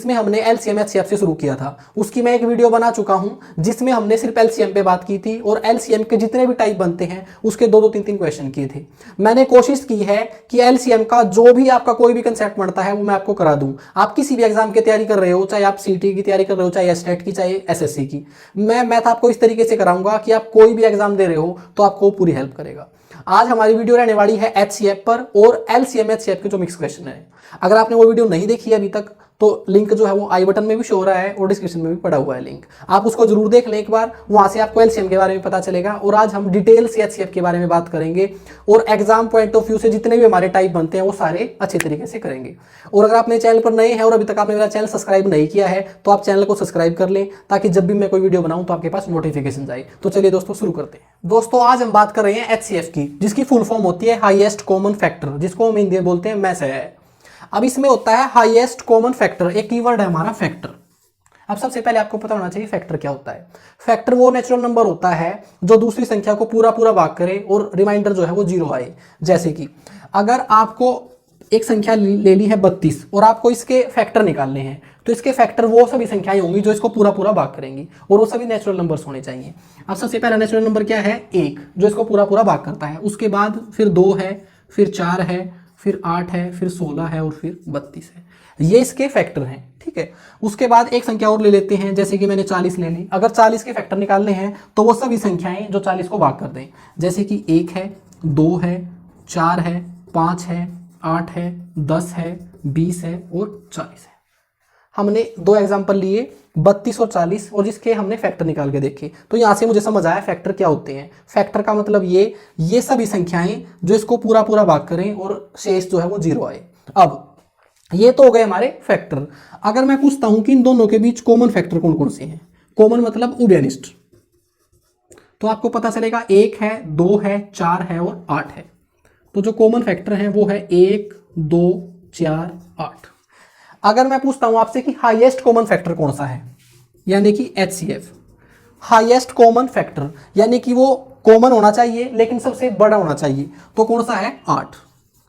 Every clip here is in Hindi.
जिसमें हमने एलसीएम एचसीएफ से शुरू किया था, उसकी मैं एक वीडियो बना चुका हूं जिसमें हमने सिर्फ एलसीएम पे बात की थी और एलसीएम के जितने भी टाइप बनते हैं उसके दो दो तीन तीन क्वेश्चन किए थे। मैंने कोशिश की है कि एलसीएम का जो भी आपका कोई भी कंसेप्ट बनता है वो मैं आपको करा दूं। आप किसी भी एग्जाम की तैयारी कर रहे हो, चाहे आप सीटी की तैयारी कर रहे हो, चाहे एसटेट की, चाहे एसएससी की, मैं मैथ आपको इस तरीके से कराऊंगा कि आप कोई भी एग्जाम दे रहे हो तो आपको पूरी हेल्प करेगा। आज हमारी वीडियो रहने वाली है एचसीएफ पर और एलसीएम एचसीएफ के जो मिक्स क्वेश्चन है। अगर आपने वो वीडियो नहीं देखी है अभी तक तो लिंक जो है वो आई बटन में भी शो हो रहा है और डिस्क्रिप्शन में भी पड़ा हुआ है लिंक, आप उसको जरूर देख लें एक बार, वहां से आपको एलसीएम के बारे में पता चलेगा। और आज हम डिटेल से एचसीएफ के बारे में बात करेंगे और एग्जाम पॉइंट ऑफ व्यू से जितने भी हमारे टाइप बनते हैं वो सारे अच्छे तरीके से करेंगे। और अगर आपने चैनल पर नए हैं और अभी तक आपने मेरा चैनल सब्सक्राइब नहीं किया है तो आप चैनल को सब्सक्राइब कर लें ताकि जब भी मैं कोई वीडियो बनाऊं तो आपके पास नोटिफिकेशन जाए। तो चलिए दोस्तों शुरू करते हैं। दोस्तों आज हम बात कर रहे हैं एचसीएफ की, जिसकी फुल फॉर्म होती है हाईएस्ट कॉमन फैक्टर, जिसको हम हिंदी में बोलते हैं मैस है। अब इसमें होता है हाईएस्ट कॉमन फैक्टर, एक कीवर्ड है हमारा फैक्टर। अब सबसे पहले आपको पता होना चाहिए फैक्टर क्या होता है। फैक्टर वो नेचुरल नंबर होता है जो दूसरी संख्या को पूरा पूरा भाग करे और रिमाइंडर जो है वो 0 आए। जैसे कि अगर आपको एक संख्या ले ली है 32 और आपको इसके फैक्टर निकालने हैं तो इसके फैक्टर वो सभी संख्याएं होंगी जो इसको पूरा पूरा भाग करेंगी और वो सभी नेचुरल नंबर्स होने चाहिए। अब सबसे पहला नेचुरल नंबर क्या है? 1, जो इसको पूरा पूरा भाग करता है। उसके बाद फिर 2 है, फिर 4 है, फिर 8 है, फिर 16 है और फिर 32 है। ये इसके फैक्टर हैं, ठीक है। उसके बाद एक संख्या और ले लेते हैं, जैसे कि मैंने 40 ले ली। अगर 40 के फैक्टर निकालने हैं तो वो सभी संख्याएं जो 40 को भाग कर दें, जैसे कि 1 है, 2 है, 4 है, 5 है, 8 है, 10 है, 20 है और 40 है। हमने दो एग्जाम्पल लिए 32 और 40 और जिसके हमने फैक्टर निकाल के देखे। तो यहाँ से मुझे समझ आया फैक्टर क्या होते हैं। फैक्टर का मतलब ये सभी संख्याएं जो इसको पूरा पूरा भाग करें और शेष जो है वो 0 आए। अब ये तो हो गए हमारे फैक्टर। अगर मैं पूछता हूं कि इन दोनों के बीच कॉमन फैक्टर कौन कौन से हैं, कॉमन मतलब उडियनिस्ट, तो आपको पता चलेगा 1 है, 2 है, 4 है और 8 है। तो जो कॉमन फैक्टर है वो है 1, 2, 4, 8। अगर मैं पूछता हूं आपसे कि हाईएस्ट कॉमन फैक्टर कौन सा है, यानी कि एचसीएफ, हाईएस्ट कॉमन फैक्टर यानी कि वो कॉमन होना चाहिए लेकिन सबसे बड़ा होना चाहिए, तो कौन सा है? 8।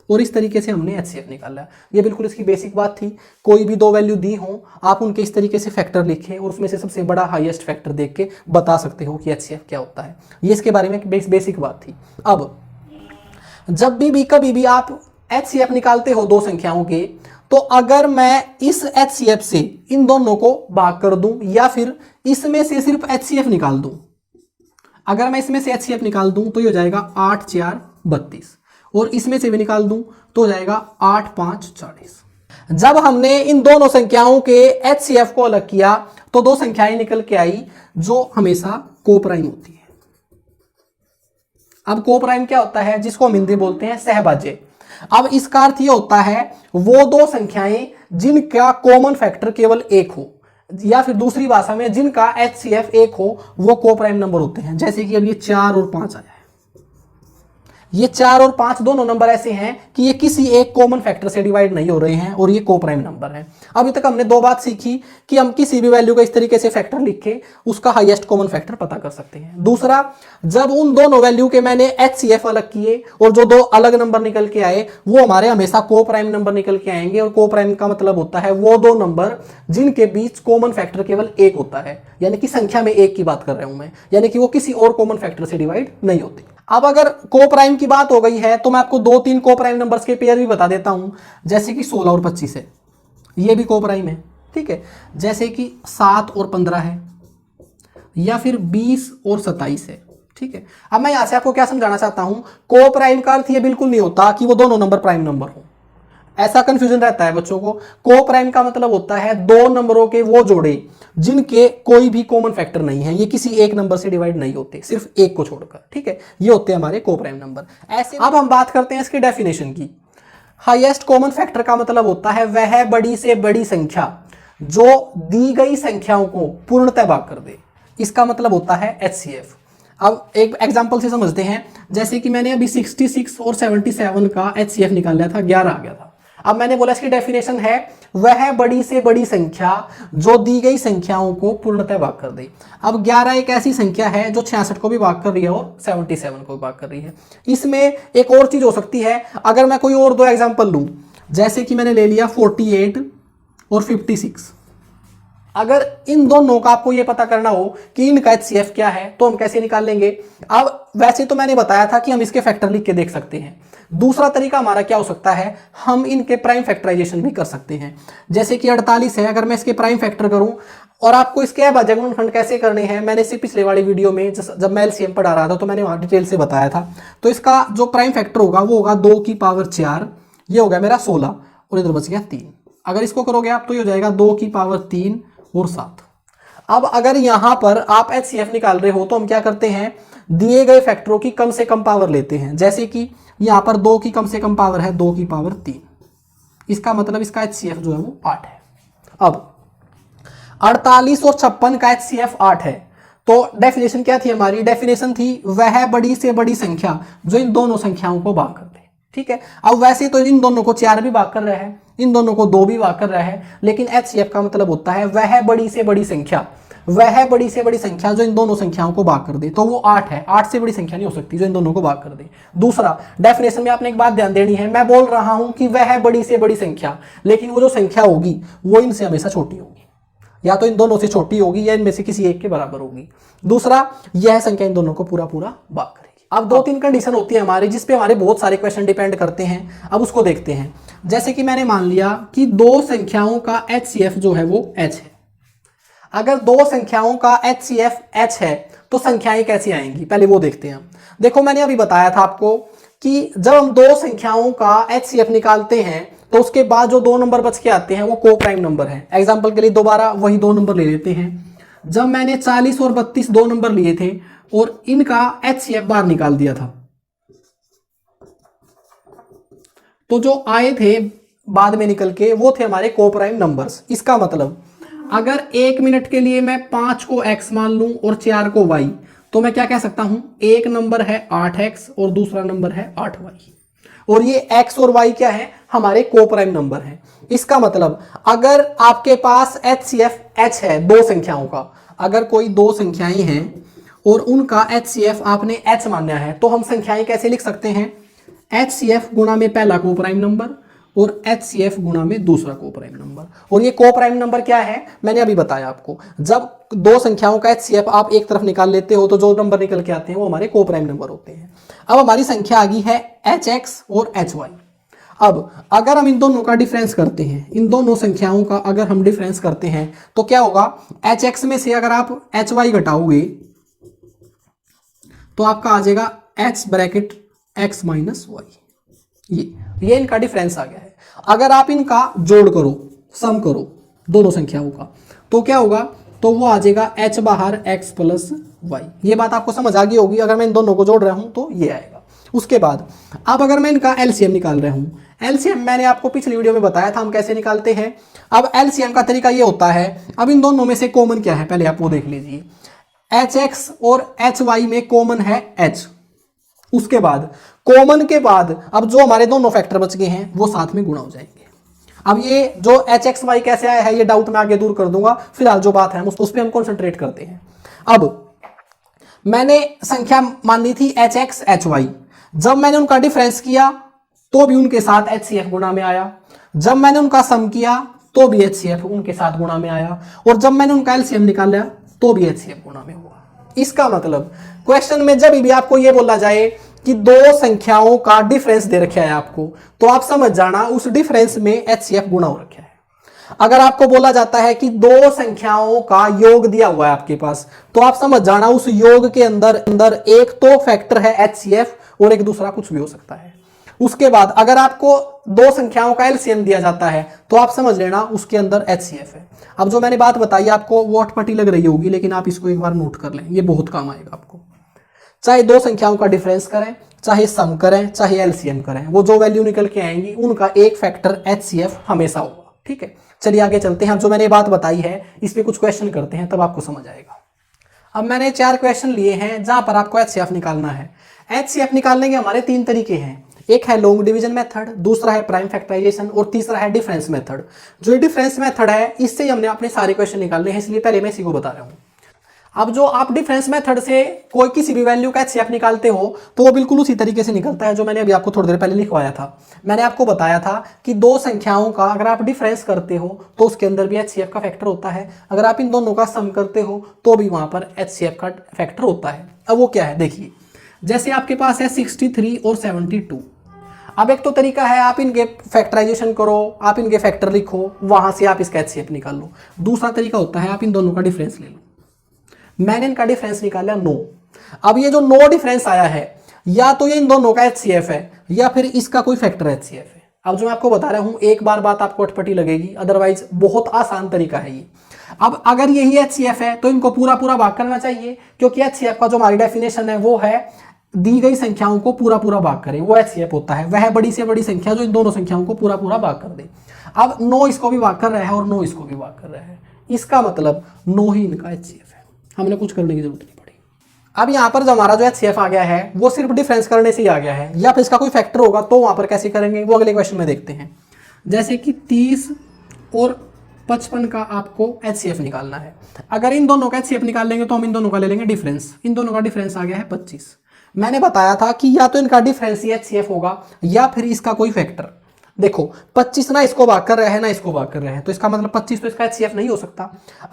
और इस तरीके से हमने एचसीएफ निकाला। ये बिल्कुल इसकी बेसिक बात थी। कोई भी दो वैल्यू दी हो आप उनके इस तरीके से फैक्टर लिखें और उसमें से सबसे बड़ा हाईएस्ट फैक्टर देख के बता सकते हो कि एचसीएफ क्या होता है। ये इसके बारे में बेसिक बात थी। अब जब भी कभी भी आप एचसीएफ निकालते हो दो संख्याओं के, तो अगर मैं इस एचसीएफ से इन दोनों को भाग कर दूं या फिर इसमें से सिर्फ एचसीएफ निकाल दूं, अगर मैं इसमें से एचसीएफ निकाल दूं तो ये हो जाएगा 8 4 32 और इसमें से भी निकाल दूं तो हो जाएगा 8 5 40। जब हमने इन दोनों संख्याओं के एचसीएफ को अलग किया तो दो संख्याएं निकल के आई जो हमेशा कोप्राइम होती है। अब कोप्राइम क्या होता है? जिसको हम हिंदी बोलते हैं सहभाज्य। अब इसका अर्थ यह होता है वो दो संख्याएं जिनका कॉमन फैक्टर केवल 1 हो, या फिर दूसरी भाषा में जिनका एचसीएफ 1 हो, वो कोप्राइम नंबर होते हैं। जैसे कि अब ये 4 और 5 आया है। ये 4 और 5 दोनों नंबर ऐसे हैं कि ये किसी एक कॉमन फैक्टर से डिवाइड नहीं हो रहे हैं और ये कोप्राइम नंबर है। अभी तक हमने दो बात सीखी कि हम किसी भी वैल्यू का इस तरीके से फैक्टर लिख के उसका हाईएस्ट कॉमन फैक्टर पता कर सकते हैं। दूसरा, जब उन दोनों वैल्यू के मैंने एचसीएफ अलग किए और जो दो अलग नंबर निकल के आए वो हमारे हमेशा कोप्राइम नंबर निकल के आएंगे। और कोप्राइम का मतलब होता है वो दो नंबर जिनके बीच कॉमन फैक्टर केवल 1 होता है, यानी कि संख्या में 1 की बात कर रहा हूं मैं, यानी कि वो किसी और कॉमन फैक्टर से डिवाइड नहीं होते। अब अगर कोप्राइम की बात हो गई है तो मैं आपको 2-3 कोप्राइम नंबर्स के पेयर भी बता देता हूं, जैसे कि 16 और 25 है, ये भी कोप्राइम है, ठीक है। जैसे कि 7 और 15 है, या फिर 20 और 27 है, ठीक है। अब मैं यहां से आपको क्या समझाना चाहता हूं, कोप्राइम का अर्थ ये बिल्कुल नहीं होता कि वो दोनों नंबर प्राइम नंबर हो। ऐसा कंफ्यूजन रहता है बच्चों को। कोप्राइम का मतलब होता है दो नंबरों के वो जोड़े जिनके कोई भी कॉमन फैक्टर नहीं है, ये किसी एक नंबर से डिवाइड नहीं होते, सिर्फ एक को छोड़कर, ठीक है। ये होते हैं हमारे कोप्राइम नंबर। ऐसे अब हम बात करते हैं इसकी डेफिनेशन की। हाईएस्ट कॉमन फैक्टर का मतलब होता है वह बड़ी से बड़ी संख्या जो दी गई संख्याओं को पूर्णतः भाग कर दे। इसका मतलब होता है एचसीएफ। अब एक एग्जांपल से समझते हैं, जैसे कि मैंने अभी 66 और 77 का एचसीएफ निकाल लिया था, 11 आ गया था। अब मैंने बोला इसकी डेफिनेशन है वह बड़ी से बड़ी संख्या जो दी गई संख्याओं को पूर्णतः भाग कर दे। अब 11 एक ऐसी संख्या है जो 66 को भी भाग कर रही है और 77 को भी भाग कर रही है। इसमें एक और चीज हो सकती है, अगर मैं कोई और दो एग्जांपल लूं, जैसे कि मैंने ले लिया 48 और 56, अगर इन दोनों का आपको ये पता करना हो कि इनका HCF क्या है तो हम कैसे निकाल लेंगे। अब वैसे तो मैंने बताया था कि हम इसके फैक्टर लिख के देख सकते हैं। दूसरा तरीका हमारा क्या हो सकता है, हम इनके प्राइम फैक्टराइजेशन भी कर सकते हैं। जैसे कि 48 है, अगर मैं इसके प्राइम फैक्टर करूं, और आपको इसके अभाज्य गुणनखंड कैसे करने हैं मैंने इसे पिछले वाली वीडियो में जब मैं LCM पढ़ा रहा था तो मैंने वहां डिटेल से बताया था। तो इसका जो प्राइम फैक्टर होगा वो होगा 2 की पावर 4, ये हो गया मेरा 16 और इधर बच गया 3। अगर इसको करोगे आप तो ये हो जाएगा 2 की पावर 3 और 7। अब अगर यहां पर आप HCF निकाल रहे हो तो हम क्या करते हैं, दिए गए फैक्टरों की कम से कम पावर लेते हैं। जैसे कि यहां पर 2 की कम से कम पावर है 2 की पावर 3, इसका मतलब इसका HCF जो है वो 8 है। अब 48 और 56 का HCF 8 है, तो डेफिनेशन क्या थी हमारी, डेफिनेशन थी वह बड़ी से बड़ी संख्या जो इन दोनों संख्याओं को भाग कर दे। ठीक है, अब वैसे तो इन दोनों को 4 भी भाग कर रहा है, इन दोनों को 2 भी भाग कर रहा है, लेकिन HCF का मतलब होता है वह बड़ी से बड़ी संख्या, वह बड़ी से बड़ी संख्या जो इन दोनों संख्याओं को भाग कर दे, तो वो 8 है। 8 से बड़ी संख्या नहीं हो सकती जो इन दोनों को भाग कर दे। दूसरा, डेफिनेशन में आपने एक बात ध्यान देनी है, मैं बोल रहा हूं कि वह बड़ी से बड़ी संख्या, लेकिन वो जो संख्या होगी वो इनसे हमेशा छोटी होगी, या तो इन दोनों से छोटी होगी या इनमें से किसी एक के बराबर होगी। दूसरा, यह संख्या इन दोनों को पूरा पूरा भाग करेगी। अब 2-3 कंडीशन होती है हमारी जिसपे हमारे बहुत सारे क्वेश्चन डिपेंड करते हैं। अब उसको देखते हैं। जैसे कि मैंने मान लिया कि 2 संख्याओं का HCF जो है वो H है। अगर 2 संख्याओं का HCF H है तो संख्याएं कैसी आएंगी, पहले वो देखते हैं। देखो मैंने अभी बताया था आपको कि जब हम 2 संख्याओं का HCF निकालते हैं तो उसके बाद जो 2 नंबर बच के आते हैं वो को प्राइम नंबर है। एग्जाम्पल के लिए दोबारा वही 2 नंबर ले लेते हैं। जब मैंने 40 और 32 2 नंबर लिए थे और इनका HCF बाहर निकाल दिया था, तो जो आए थे बाद में निकल के वो थे हमारे को प्राइम नंबर्स। इसका मतलब अगर 1 मिनट के लिए मैं 5 को x मान लूं और 4 को y, तो मैं क्या कह सकता हूं, एक नंबर है 8x और दूसरा नंबर है 8y, और ये x और y क्या है, हमारे को प्राइम नंबर है। इसका मतलब अगर आपके पास HCF H है 2 संख्याओं का, अगर कोई 2 संख्याएं हैं और उनका HCF आपने H माना है, तो हम संख्याएं कैसे लिख सकते हैं, HCF गुणा में पहला को प्राइम नंबर और HCF गुणा में दूसरा को प्राइम नंबर। और ये को प्राइम नंबर क्या है, मैंने अभी बताया आपको। जब 2 संख्याओं का HCF आप एक तरफ निकाल लेते हो तो जो नंबर निकल के आते हैं वो हमारे को प्राइम नंबर होते हैं। अब हमारी संख्या आ गई है HX और HY। अब अगर हम इन दोनों का डिफरेंस करते हैं, इन दोनों संख्याओं का अगर हम डिफरेंस करते हैं तो क्या होगा, HX में से अगर आप HY घटाओगे तो आपका आ जाएगा H bracket X minus Y। ये इनका डिफरेंस आ गया है। अगर आप इनका जोड़ करो, सम करो दोनों संख्याओं का, तो क्या होगा, तो वो आ जाएगा H बाहर X प्लस Y। ये बात आपको समझ आ गई होगी। अगर मैं इन दोनों को जोड़ रहा हूं तो ये आएगा। उसके बाद अब अगर मैं इनका LCM निकाल रहा हूं, LCM मैंने आपको पिछली वीडियो में बताया था हम कैसे निकालते हैं। अब LCM का तरीका ये होता है, अब इन दोनों में से कॉमन क्या है पहले आप वो देख लीजिए। HX और HY में कॉमन है H। उसके बाद कॉमन के बाद अब जो हमारे दोनों फैक्टर बच गए हैं वो साथ में गुणा हो जाएंगे। अब ये जो HXY कैसे आया है ये डाउट मैं आगे दूर कर दूंगा, फिलहाल जो बात है उस पर हम कॉन्सेंट्रेट करते हैं। अब मैंने संख्या मान ली थी HX HY, जब मैंने उनका डिफरेंस किया तो भी उनके साथ HCF गुणा में आया, जब मैंने उनका सम किया तो भी HCF उनके साथ गुणा में आया, और जब मैंने उनका LCM निकाला तो भी HCF गुणा में हुआ। इसका मतलब क्वेश्चन में जब भी आपको ये बोला जाए कि 2 संख्याओं का डिफरेंस दे रखा है आपको, तो आप समझ जाना उस डिफरेंस में HCF गुणा हो रखा है। अगर आपको बोला जाता है कि 2 संख्याओं का योग दिया हुआ है आपके पास, तो आप समझ जाना उस योग के अंदर एक तो फैक्टर है HCF और एक दूसरा कुछ भी हो सकता है। उसके बाद अगर आपको 2 संख्याओं का LCM दिया जाता है तो आप समझ लेना उसके अंदर HCF है। अब जो मैंने बात बताई आपको वो अटपटी लग रही होगी, लेकिन आप इसको एक बार नोट कर लें, ये बहुत काम आएगा आपको। चाहे 2 संख्याओं का डिफरेंस करें, चाहे सम करें, चाहे LCM करें, वो जो वैल्यू निकल के आएंगी उनका एक फैक्टर HCF हमेशा होगा। ठीक है, चलिए आगे चलते हैं। अब जो मैंने बात बताई है इस पे कुछ क्वेश्चन करते हैं तब आपको समझ आएगा। अब मैंने 4 क्वेश्चन लिए हैं जहां पर आपको HCF निकालना है। HCF निकालने के हमारे 3 तरीके हैं। एक है लॉन्ग डिवीजन मेथड, दूसरा है प्राइम फैक्टराइजेशन और तीसरा है डिफरेंस मेथड। जो डिफरेंस मेथड है इससे हमने अपने सारे क्वेश्चन निकालने हैं, इसलिए पहले मैं इसी को बता रहा हूं। अब जो आप डिफरेंस मेथड से कोई किसी भी वैल्यू का एचसीएफ निकालते हो तो वो बिल्कुल उसी तरीके से निकलता है जो मैंने अभी आपको थोड़ी देर पहले लिखवाया था। मैंने आपको बताया था कि दो संख्याओं का अगर आप डिफरेंस करते हो तो उसके अंदर भी एचसीएफ का फैक्टर होता है, अगर आप इन दोनों का सम करते हो तो भी वहां पर एचसीएफ का फैक्टर होता है। अब वो क्या है देखिए, जैसे आपके पास है 63 और 72। अब एक तो तरीका है आप इनके फैक्टराइजेशन करो, आप इनके फैक्टर लिखो, वहां से आप इसका एचसीएफ निकाल लो। दूसरा तरीका होता है आप इन दोनों का डिफरेंस ले लो। मैंने इनका डिफरेंस निकाला 9। अब ये जो 9 डिफरेंस आया है या तो ये इन दोनों का एचसीएफ है या फिर इसका कोई फैक्टर एचसीएफ है। अब जो मैं आपको बता रहा हूं एक बार बात आपको अटपटी लगेगी, अदरवाइज बहुत आसान तरीका है ये। अब अगर यही एचसीएफ है तो इनको पूरा पूरा भाग करना चाहिए, क्योंकि एचसीएफ का जो हमारी डेफिनेशन है वो है दी गई संख्याओं को पूरा पूरा भाग करे, वो एचसीएफ होता है। वह बड़ी से बड़ी संख्या जो इन दोनों संख्याओं को पूरा पूरा भाग कर दे। अब 9 इसको भी भाग कर रहा है और 9 इसको भी भाग कर रहा है, इसका मतलब 9 ही इनका एचसीएफ है। हमने कुछ करने की जरूरत नहीं पड़ी। अब यहाँ पर जो हमारा जो एचसीएफ आ गया है वो सिर्फ डिफरेंस करने से ही आ गया है, या फिर इसका कोई फैक्टर होगा तो वहां पर कैसे करेंगे वो अगले क्वेश्चन में देखते हैं। जैसे कि 30 और 55 का आपको एचसीएफ निकालना है। अगर इन दोनों का एचसीएफ निकाल लेंगे तो हम इन दोनों का ले लेंगे डिफरेंस। इन दोनों का डिफरेंस आ गया है 25। मैंने बताया था कि या तो इनका डिफरेंस ही एचसीएफ होगा या फिर इसका कोई फैक्टर। देखो 25 ना इसको भाग कर रहा है ना इसको भाग कर रहा है, तो इसका मतलब 25 तो इसका एचसीएफ नहीं हो सकता।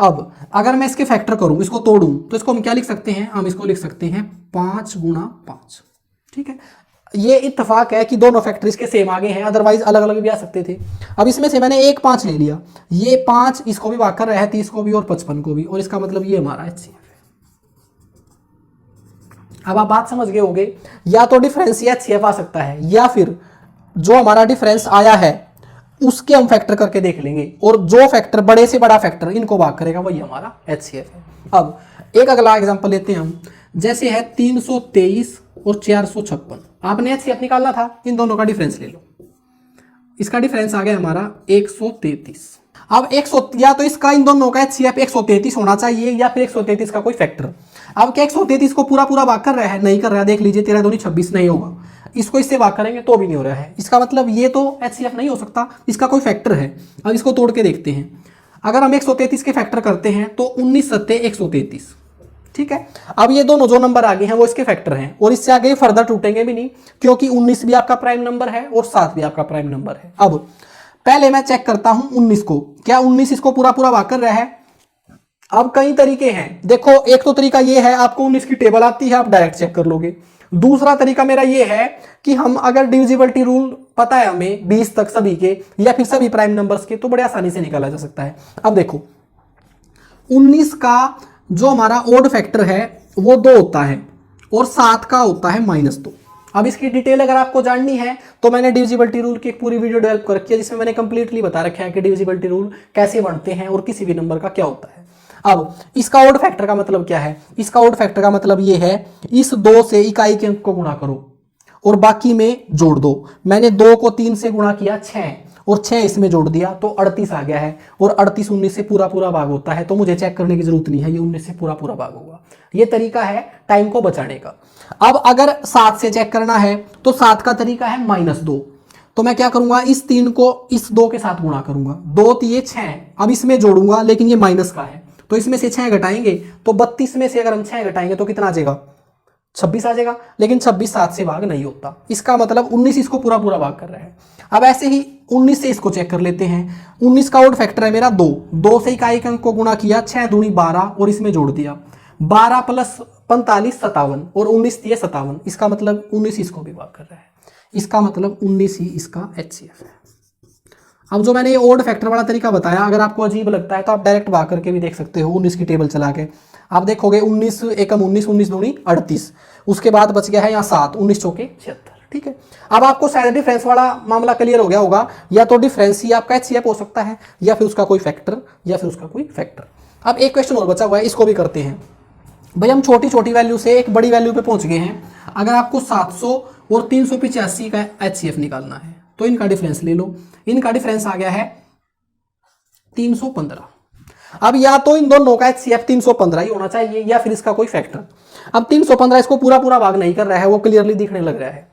अब अगर मैं इसके फैक्टर करूं, इसको तोड़ूं, तो इसको हम क्या लिख सकते हैं, हम इसको लिख सकते हैं 5 गुणा 5। ठीक है, ये इत्तेफाक है कि दोनों फैक्टर इसके सेम आगे हैं, अदरवाइज अलग अलग भी आ सकते थे। अब इसमें से मैंने एक 5 ले लिया, ये 5 इसको भी भाग कर रहा है 30 को भी और 55 को भी, और इसका मतलब ये हमारा एचसीएफ है। अब आप बात समझ गए होंगे, या तो डिफरेंस या एचसीएफ आ सकता है, या फिर जो हमारा डिफरेंस आया है उसके हम फैक्टर करके देख लेंगे, और जो फैक्टर बड़े से बड़ा फैक्टर इनको भाग करेगा वही हमारा एचसीएफ है। अब एक अगला एग्जांपल लेते हैं हम, जैसे है 323 और 456। आपने एचसीएफ निकालना था, इन दोनों का डिफरेंस ले लो। इसका डिफरेंस आ गया हमारा 133। अब 100 या तो इसका इन दोनों का एचसीएफ 133 होना चाहिए या फिर 133 का कोई फैक्टर। अब क्या 133 को पूरा पूरा भाग कर रहा है, नहीं कर रहा है, देख लीजिए 13 दूनी 26 नहीं होगा। इसको इससे भाग करेंगे तो भी नहीं हो रहा है, इसका मतलब ये तो एचसीएफ नहीं हो सकता, इसका कोई फैक्टर है। अब इसको तोड़ के देखते हैं, अगर हम 133 के फैक्टर करते हैं तो 19 सत्ते 133। ठीक है, अब ये दोनों जो नंबर आगे हैं वो इसके फैक्टर हैं, और इससे आगे फर्दर टूटेंगे भी नहीं, क्योंकि 19 भी आपका प्राइम नंबर है और 7 भी आपका प्राइम नंबर है। अब पहले मैं चेक करता हूं 19 को, क्या 19 इसको पूरा पूरा भाग कर रहा है। अब कई तरीके हैं, देखो एक तो तरीका ये है आपको 19 की टेबल आती है, आप डायरेक्ट चेक कर लोगे। दूसरा तरीका मेरा ये है कि हम अगर डिविजिबिलिटी रूल पता है हमें 20 तक सभी के या फिर सभी प्राइम नंबर्स के, तो बड़े आसानी से निकाला जा सकता है। अब देखो 19 का जो हमारा ओड फैक्टर है वो 2 होता है और 7 का होता है -2। अब इसकी डिटेल अगर आपको जाननी है तो मैंने डिविजिबिलिटी रूल की एक पूरी वीडियो डेवलप कर रखी है, जिसमें मैंने कंप्लीटली बता रखा है कि डिविजिबिलिटी रूल कैसे बनते हैं और किसी भी नंबर का क्या होता है। अब इसका ओड फैक्टर का मतलब क्या है, इसका ओड फैक्टर का मतलब ये है इस 2 से इकाई के अंक को गुणा करो और बाकी में जोड़ दो। मैंने 2 को 3 से गुणा किया 6 और 6 इसमें जोड़ दिया तो 38 आ गया है, और 38 19 से पूरा पूरा भाग होता है, तो मुझे चेक करने की जरूरत नहीं है, ये 19 से पूरा पूरा भाग होगा। ये तरीका है टाइम को बचाने का। अब अगर 7 से चेक करना है तो 7 का तरीका है -2, तो मैं क्या करूंगा, इस 3 को इस 2 के साथ गुणा करूंगा, 2 3 6, अब इसमें जोड़ूंगा लेकिन ये माइनस का है तो इसमें से 6 घटाएंगे तो 32 में से अगर हम 6 घटाएंगे तो कितना आ जाएगा, 26 आ जाएगा, लेकिन 26 7 से भाग नहीं होता, इसका मतलब 19 इसको पूरा पूरा भाग कर रहा है। अब ऐसे ही 19 से इसको चेक कर लेते हैं। 19 का ओड फैक्टर है मेरा 2 से इकाई के अंक को गुणा किया 6 दूनी 12 और इसमें जोड़ दिया 12 + 45 57 और 19 दिए 57, इसका मतलब 19 इसको भी भाग कर रहा है, इसका मतलब 19 ही इसका एचसीएफ है। अब जो मैंने ये ओड फैक्टर वाला तरीका बताया, अगर आपको अजीब लगता है तो आप डायरेक्ट भाग करके भी देख सकते हो 19 की टेबल चला के। आप देखोगे 19 एकम 19 19 दूनी 38, उसके बाद बच गया है यहाँ 7, 19 चौके 76। ठीक है, अब आपको शायद डिफरेंस वाला मामला क्लियर हो गया होगा, या तो डिफरेंस ही आपका एचसीएफ हो सकता है या फिर उसका कोई फैक्टर या फिर उसका कोई फैक्टर। अब एक क्वेश्चन और बचा हुआ है, इसको भी करते हैं। भाई हम छोटी छोटी वैल्यू से एक बड़ी वैल्यू पे पहुंच गए हैं। अगर आपको 700 और 385 का एचसीएफ निकालना है तो इनका डिफरेंस ले लो। इनका डिफरेंस आ गया है 315। अब या तो इन दोनों का एचसीएफ 315 ही होना चाहिए या फिर इसका कोई फैक्टर। अब 315 इसको पूरा पूरा भाग नहीं कर रहा है, वो क्लियरली दिखने लग रहा है।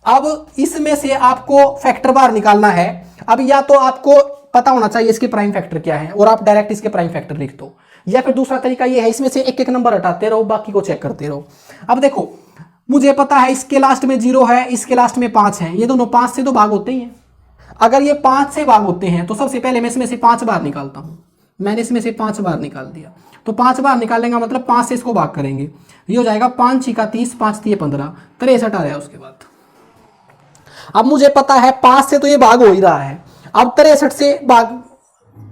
अब इसमें से आपको फैक्टर बाहर निकालना है। अब या तो आपको पता होना चाहिए इसके प्राइम फैक्टर क्या है और आप डायरेक्ट इसके प्राइम फैक्टर लिख दो। या फिर दूसरा तरीका ये है इसमें से एक एक नंबर हटाते रहो, बाकी को चेक करते रहो। अब देखो मुझे पता है इसके लास्ट में 0 है, इसके लास्ट में 5 है, ये दोनों 5 से तो भाग होते ही हैं। अगर ये 5 से भाग होते हैं तो सबसे पहले मैं इसमें से 5 बार निकालता हूं। मैंने इसमें से 5 बार निकाल दिया, तो 5 बार निकालने का मतलब 5 से इसको भाग करेंगे, ये हो जाएगा 5 × 30, 5 × 15, 63 आ रहा है उसके बाद। अब मुझे पता है 5 से तो ये भाग हो ही रहा है, अब 63 से भाग,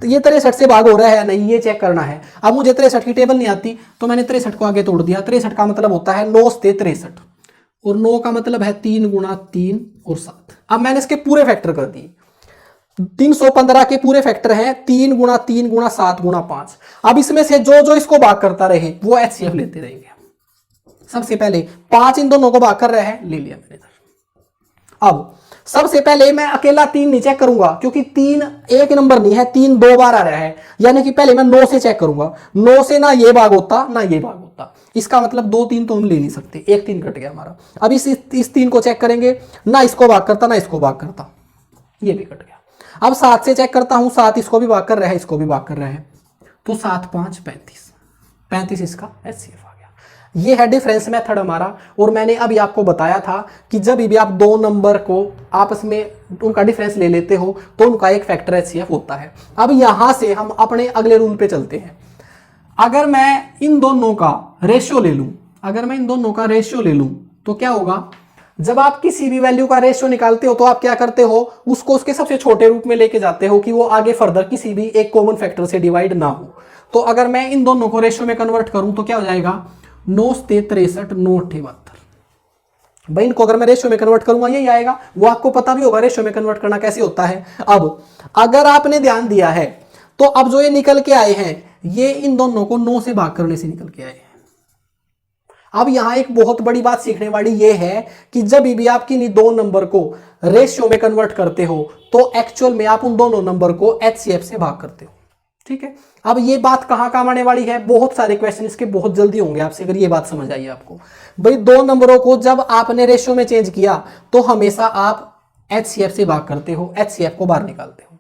ये 63 से भाग हो रहा है या नहीं ये चेक करना है। अब मुझे 63 की टेबल नहीं आती तो मैंने 63 को आगे तोड़ दिया। 63 का मतलब होता है 9 से 63, और 9 का मतलब है 3 × 3 और 7। अब मैंने इसके पूरे फैक्टर कर दिए, 315 के पूरे फैक्टर हैं 3 × 3 × 7 × 5। अब इसमें से जो जो इसको भाग करता रहे वो HCF लेते रहेंगे। सबसे पहले 5 इन दोनों को भाग कर रहा है, ले लिया मैंने। अब सबसे पहले मैं अकेला 3 नहीं चेक करूंगा, क्योंकि 3 एक नंबर नहीं है, 3 2 बार आ रहा है, यानी कि पहले मैं 9 से चेक करूंगा। 9 से ना ये भाग होता ना ये भाग होता, इसका मतलब 2 3 तो हम ले नहीं सकते, एक 3 कट गया हमारा। अब इस 3 को चेक करेंगे, ना इसको भाग करता ना इसको भाग करता, ये भी कट गया। अब 7 से चेक करता हूं, 7 इसको भी भाग कर रहा है, इसको भी भाग कर रहा है, तो 7 5 35, 35 इसका HCF आ गया। ये है डिफरेंस मेथड हमारा। और मैंने अभी आपको बताया था कि जब भी आप दो नंबर को आपस में उनका डिफरेंस ले लेते हो तो उनका एक फैक्टर HCF होता है। अब यहां से हम अपने अगले रूल पे चलते हैं। अगर मैं इन दोनों का रेशियो ले लूं, अगर मैं इन दोनों का रेशियो ले लूं तो क्या होगा, जब आप किसी भी वैल्यू का रेशियो निकालते हो तो आप क्या करते हो, उसको उसके सबसे छोटे रूप में लेके जाते हो कि वो आगे फर्दर किसी भी एक कॉमन फैक्टर से डिवाइड ना हो। तो अगर मैं इन दोनों को रेशियो में कन्वर्ट करूं तो क्या हो जाएगा, 9 से 63, 9 72। भाई इनको अगर मैं रेशियो में कन्वर्ट करूंगा यही आएगा, वो आपको पता भी होगा रेशियो में कन्वर्ट करना कैसे होता है। अब अगर आपने ध्यान दिया है तो अब जो ये निकल के आए हैं ये इन दोनों को 9 से भाग करने से निकल के आए हैं। अब यहां एक बहुत बड़ी बात सीखने वाली ये है कि जब भी आप किन्हीं दो नंबर को रेशियो में कन्वर्ट करते हो तो एक्चुअल में आप उन दोनों नंबर को HCF से भाग करते हो। ठीक है, अब ये बात कहां काम आने वाली है, बहुत सारे क्वेश्चन इसके बहुत जल्दी होंगे आपसे अगर ये बात समझ आई आपको। भाई दो नंबरों को जब आपने रेशियो में चेंज किया तो हमेशा आप HCF से भाग करते हो, HCF को बाहर निकालते हो।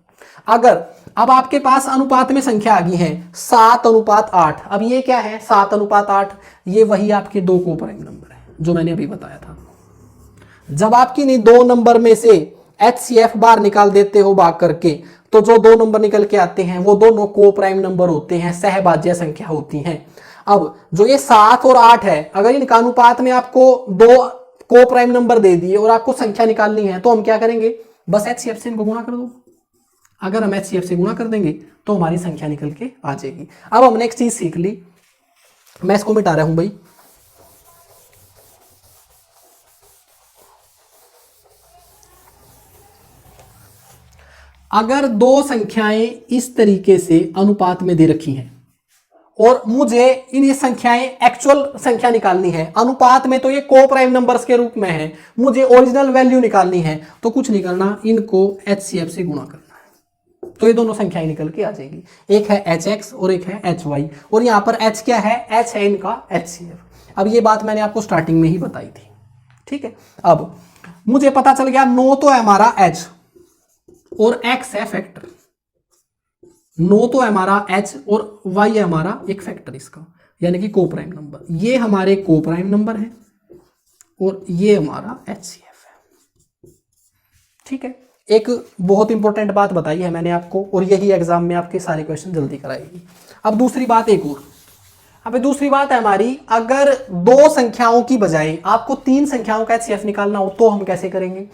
अगर अब आपके पास अनुपात में संख्या आ गई है 7:8, अब ये क्या है 7:8, ये वही आपके दो कोप्राइम नंबर है जो मैंने अभी बताया था। जब आपकी नहीं दो नंबर में से HCF बाहर निकाल देते हो भाग करके, तो जो दो नंबर निकल के आते हैं वो दोनों कोप्राइम नंबर होते हैं, सहभाज्य संख्या होती हैं। अब जो ये 7 और 8 है, अगर इनका अनुपात में आपको दो कोप्राइम नंबर दे दिए और आपको संख्या निकालनी है तो हम क्या करेंगे, बस HCF से इनको गुणा कर दो। अगर हम HCF से गुणा कर देंगे तो हमारी संख्या निकल के आ जाएगी। अब हमने एक चीज सीख ली, मैं इसको मिटा रहा हूं भाई। अगर दो संख्याएं इस तरीके से अनुपात में दे रखी हैं और मुझे इन संख्याएं एक्चुअल संख्या निकालनी है, अनुपात में तो ये कोप्राइम नंबर्स के रूप में है, मुझे ओरिजिनल वैल्यू निकालनी है, तो कुछ नहीं करना, इनको HCF से गुणा करना है, तो ये दोनों संख्याएं निकल के आ जाएगी। एक है HX और एक है HY, और यहां पर H क्या है, H है इनका HCF। अब ये बात मैंने आपको स्टार्टिंग में ही बताई थी। ठीक है, अब मुझे पता चल गया 9 तो है हमारा H और X है फैक्टर, 9 तो है हमारा H और Y है हमारा एक फैक्टर इसका, यानी कि कोप्राइम नंबर। ये हमारे कोप्राइम नंबर है और ये हमारा HCF है। ठीक है, एक बहुत इंपॉर्टेंट बात बताई है मैंने आपको और यही एग्जाम में आपके सारे क्वेश्चन जल्दी कराएगी। अब दूसरी बात एक और, अब दूसरी बात है हमारी, अगर दो संख्याओं की बजाय आपको तीन संख्याओं का HCF निकालना हो तो हम कैसे करेंगे।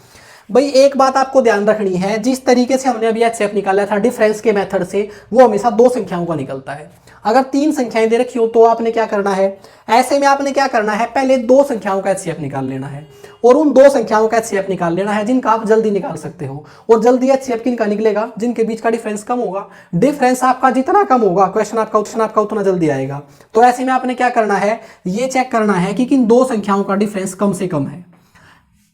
भाई एक बात आपको ध्यान रखनी है, जिस तरीके से हमने अभी HCF निकाला था डिफरेंस के मेथड से, वो हमेशा दो संख्याओं का निकलता है। अगर तीन संख्याएं दे रखी हो तो आपने क्या करना है, ऐसे में आपने क्या करना है, पहले दो संख्याओं का HCF निकाल लेना है और उन दो संख्याओं का HCF निकाल लेना है जिनका आप जल्दी निकाल सकते हो। और जल्दी HCF किनका निकलेगा, जिनके बीच का डिफरेंस कम होगा। डिफरेंस आपका जितना कम होगा क्वेश्चन आपका उतना जल्दी आएगा। तो ऐसे में आपने क्या करना है, ये चेक करना है कि किन दो संख्याओं का डिफरेंस कम से कम है।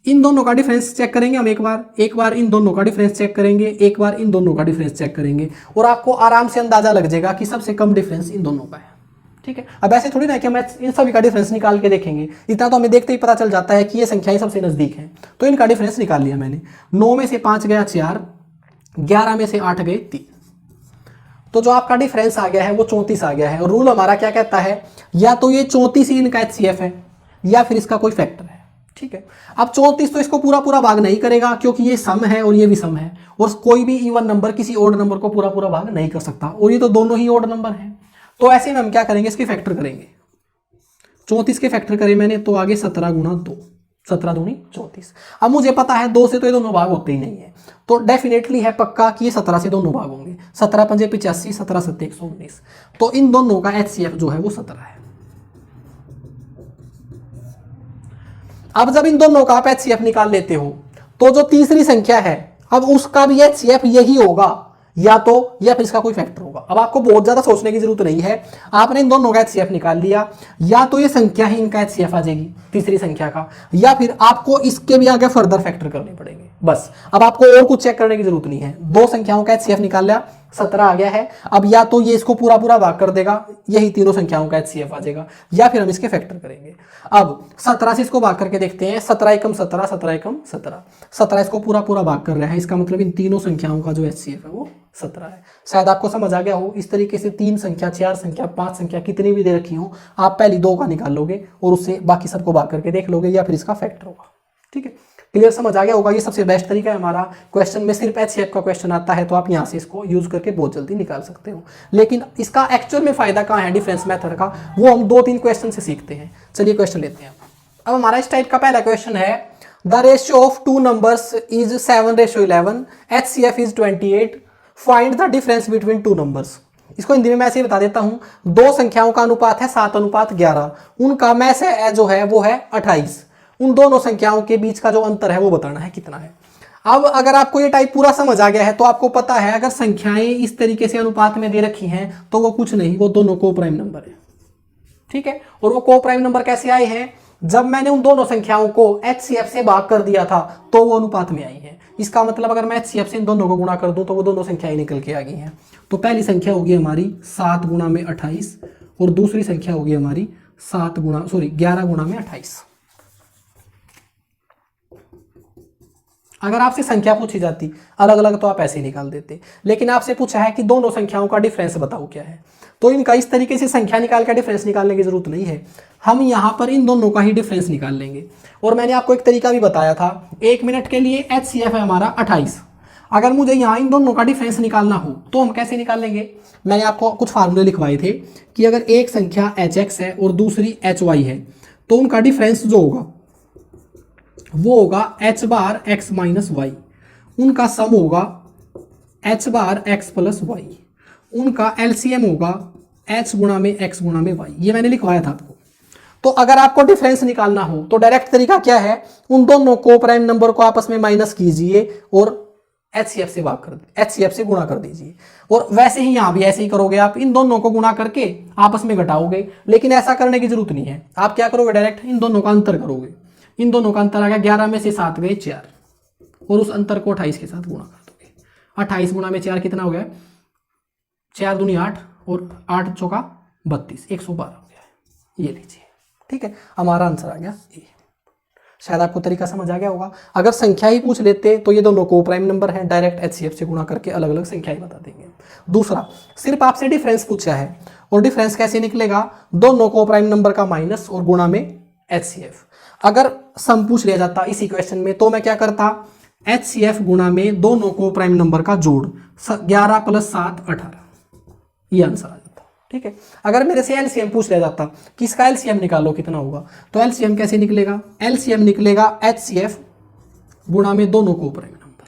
इन दोनों का डिफरेंस चेक करेंगे हम, एक बार इन दोनों का डिफरेंस चेक करेंगे, एक बार इन दोनों का डिफरेंस चेक करेंगे, और आपको आराम से अंदाजा लग जाएगा कि सबसे कम डिफरेंस इन दोनों का है। ठीक है, अब ऐसे थोड़ी ना कि हम इन सभी का डिफरेंस निकाल के देखेंगे, इतना तो हमें देखते ही पता चल जाता है कि ये संख्याएं सबसे नजदीक हैं। तो इनका डिफरेंस निकाल लिया मैंने, 9 में से 5 गया 4, 11 में से 8 गए 3, तो जो आपका डिफरेंस आ गया है वो 34 आ गया है। और रूल हमारा क्या कहता है, या तो ये 34 ही इनका HCF है या फिर इसका कोई फैक्टर है। ठीक है, अब 34 तो इसको पूरा पूरा भाग नहीं करेगा क्योंकि ये सम है और ये भी सम है, और कोई भी इवन नंबर किसी ओड नंबर को पूरा पूरा भाग नहीं कर सकता, और ये तो दोनों ही ओड नंबर हैं। तो ऐसे में हम क्या करेंगे, इसके फैक्टर करेंगे। 34 के फैक्टर करें मैंने तो आगे 17 गुणा 2, 17 दूनी 34। अब मुझे पता है 2 से तो ये दोनों भाग होते ही नहीं है, तो डेफिनेटली है पक्का कि ये 17 से दोनों भाग होंगे। 17 पंजे 85, 17 सत्ते 119, तो इन दोनों का HCF जो है वो 17 है। अब जब इन दोनों का आप HCF निकाल लेते हो तो जो तीसरी संख्या है अब उसका भी HCF यही होगा, या फिर इसका कोई फैक्टर होगा। अब आपको बहुत ज्यादा सोचने की जरूरत नहीं है, आपने इन दोनों का HCF निकाल लिया, या तो ये संख्या ही इनका HCF आ जाएगी तीसरी संख्या का, या फिर आपको इसके भी आगे फर्दर फैक्टर करने पड़ेंगे। बस अब आपको और कुछ चेक करने की जरूरत नहीं है। दो संख्याओं का HCF निकाल लिया, 17 आ गया है। अब या तो ये इसको पूरा पूरा भाग कर देगा, यही तीनों संख्याओं का HCF आ जाएगा, या फिर हम इसके फैक्टर करेंगे। अब 17 से इसको भाग करके देखते हैं, 17 एकम 17, 17 एकम 17, 17 इसको पूरा पूरा भाग कर रहा है, इसका मतलब इन तीनों संख्याओं का जो HCF है वो 17 है। शायद आपको समझ आ गया हो। इस तरीके से 3 संख्या, 4 संख्या, 5 संख्या कितनी भी दे रखी हो, आप पहली 2 का निकाल लोगे और उससे बाकी सबको भाग करके देख लोगे, या फिर इसका फैक्टर होगा। ठीक है, क्लियर समझ आ गया होगा। ये सबसे बेस्ट तरीका है हमारा। क्वेश्चन में सिर्फ HCF का क्वेश्चन आता है तो आप यहाँ से इसको यूज करके बहुत जल्दी निकाल सकते हो, लेकिन इसका एक्चुअल में फायदा कहाँ है डिफरेंस मेथड का, वो हम 2-3 क्वेश्चन से सीखते हैं। चलिए क्वेश्चन लेते हैं। अब हमारा इस टाइप का पहला क्वेश्चन है, the ratio of 2 numbers is 7:11, HCF is 28, find the difference between 2 numbers. इसको हिंदी में मैं ऐसे ही बता देता हूं, दो संख्याओं का अनुपात है 7:11, उनका में से जो है वो है 28, उन दोनों संख्याओं के बीच का जो अंतर है वो बताना है कितना है। अब अगर आपको ये टाइप पूरा समझ आ गया है तो आपको पता है अगर संख्याएं इस तरीके से अनुपात में दे रखी हैं तो वो कुछ नहीं, वो दोनों को प्राइम नंबर है। ठीक है, और वो को प्राइम नंबर कैसे आए हैं, जब मैंने उन दोनों संख्याओं को HCF से भाग कर दिया था तो वो अनुपात में आई है। इसका मतलब अगर मैं HCF से इन दोनों को गुणा कर दूं तो वो दोनों संख्याएं निकल के आ गई हैं। तो पहली संख्या होगी हमारी 7 गुणा में 28 और दूसरी संख्या होगी हमारी 11 गुणा में 28। अगर आपसे संख्या पूछी जाती अलग अलग तो आप ऐसे ही निकाल देते, लेकिन आपसे पूछा है कि दोनों संख्याओं का डिफरेंस बताओ क्या है, तो इनका इस तरीके से संख्या निकाल कर डिफरेंस निकालने की जरूरत नहीं है, हम यहां पर इन दोनों का ही डिफरेंस निकाल लेंगे। और मैंने आपको एक तरीका भी बताया था, 1 मिनट के लिए HCF है हमारा 28, अगर मुझे यहाँ इन दोनों का डिफरेंस निकालना हो तो हम कैसे निकाल लेंगे। मैंने आपको कुछ फार्मूले लिखवाए थे कि अगर एक संख्या HX है और दूसरी HY है तो उनका डिफरेंस जो होगा वो होगा h बार x माइनस वाई, उनका सम होगा h बार x प्लस वाई, उनका LCM होगा h गुणा में x गुणा में y। ये मैंने लिखवाया था आपको। तो अगर आपको डिफरेंस निकालना हो तो डायरेक्ट तरीका क्या है, उन दोनों को प्राइम नंबर को आपस में माइनस कीजिए और HCF से भाग कर HCF से गुणा कर दीजिए। और वैसे ही यहां भी ऐसे ही करोगे, आप इन दोनों को गुणा करके आपस में घटाओगे, लेकिन ऐसा करने की जरूरत नहीं है। आप क्या करोगे, डायरेक्ट इन दोनों का अंतर करोगे। इन दोनों का अंतर आ गया 11 में से 7 गए 4, और उस अंतर को 28 के साथ गुणा कर दोगे। 28 गुणा में 4 कितना हो गया, 4 दूनी 8 और 8 चौका 32, 112 हो गया। ये लीजिए, ठीक है, हमारा आंसर आ गया ये। शायद आपको तरीका समझ आ गया होगा। अगर संख्या ही पूछ लेते तो ये दोनों को प्राइम नंबर है, डायरेक्ट HCF से गुणा करके अलग अलग संख्या ही बता देंगे। दूसरा, सिर्फ आपसे डिफरेंस पूछा है, और डिफरेंस कैसे निकलेगा, दोनों को प्राइम नंबर का माइनस और गुणा में HCF। अगर सम पूछ लिया जाता इसी क्वेश्चन में तो मैं क्या करता, HCF गुणा में दोनों को प्राइम नंबर का जोड़ 11 + 7 18, ये आंसर आ जाता। ठीक है, अगर मेरे से LCM पूछ लिया जाता कि इसका LCM निकालो कितना होगा, तो LCM कैसे निकलेगा, LCM निकलेगा HCF गुणा में दोनों को प्राइम नंबर।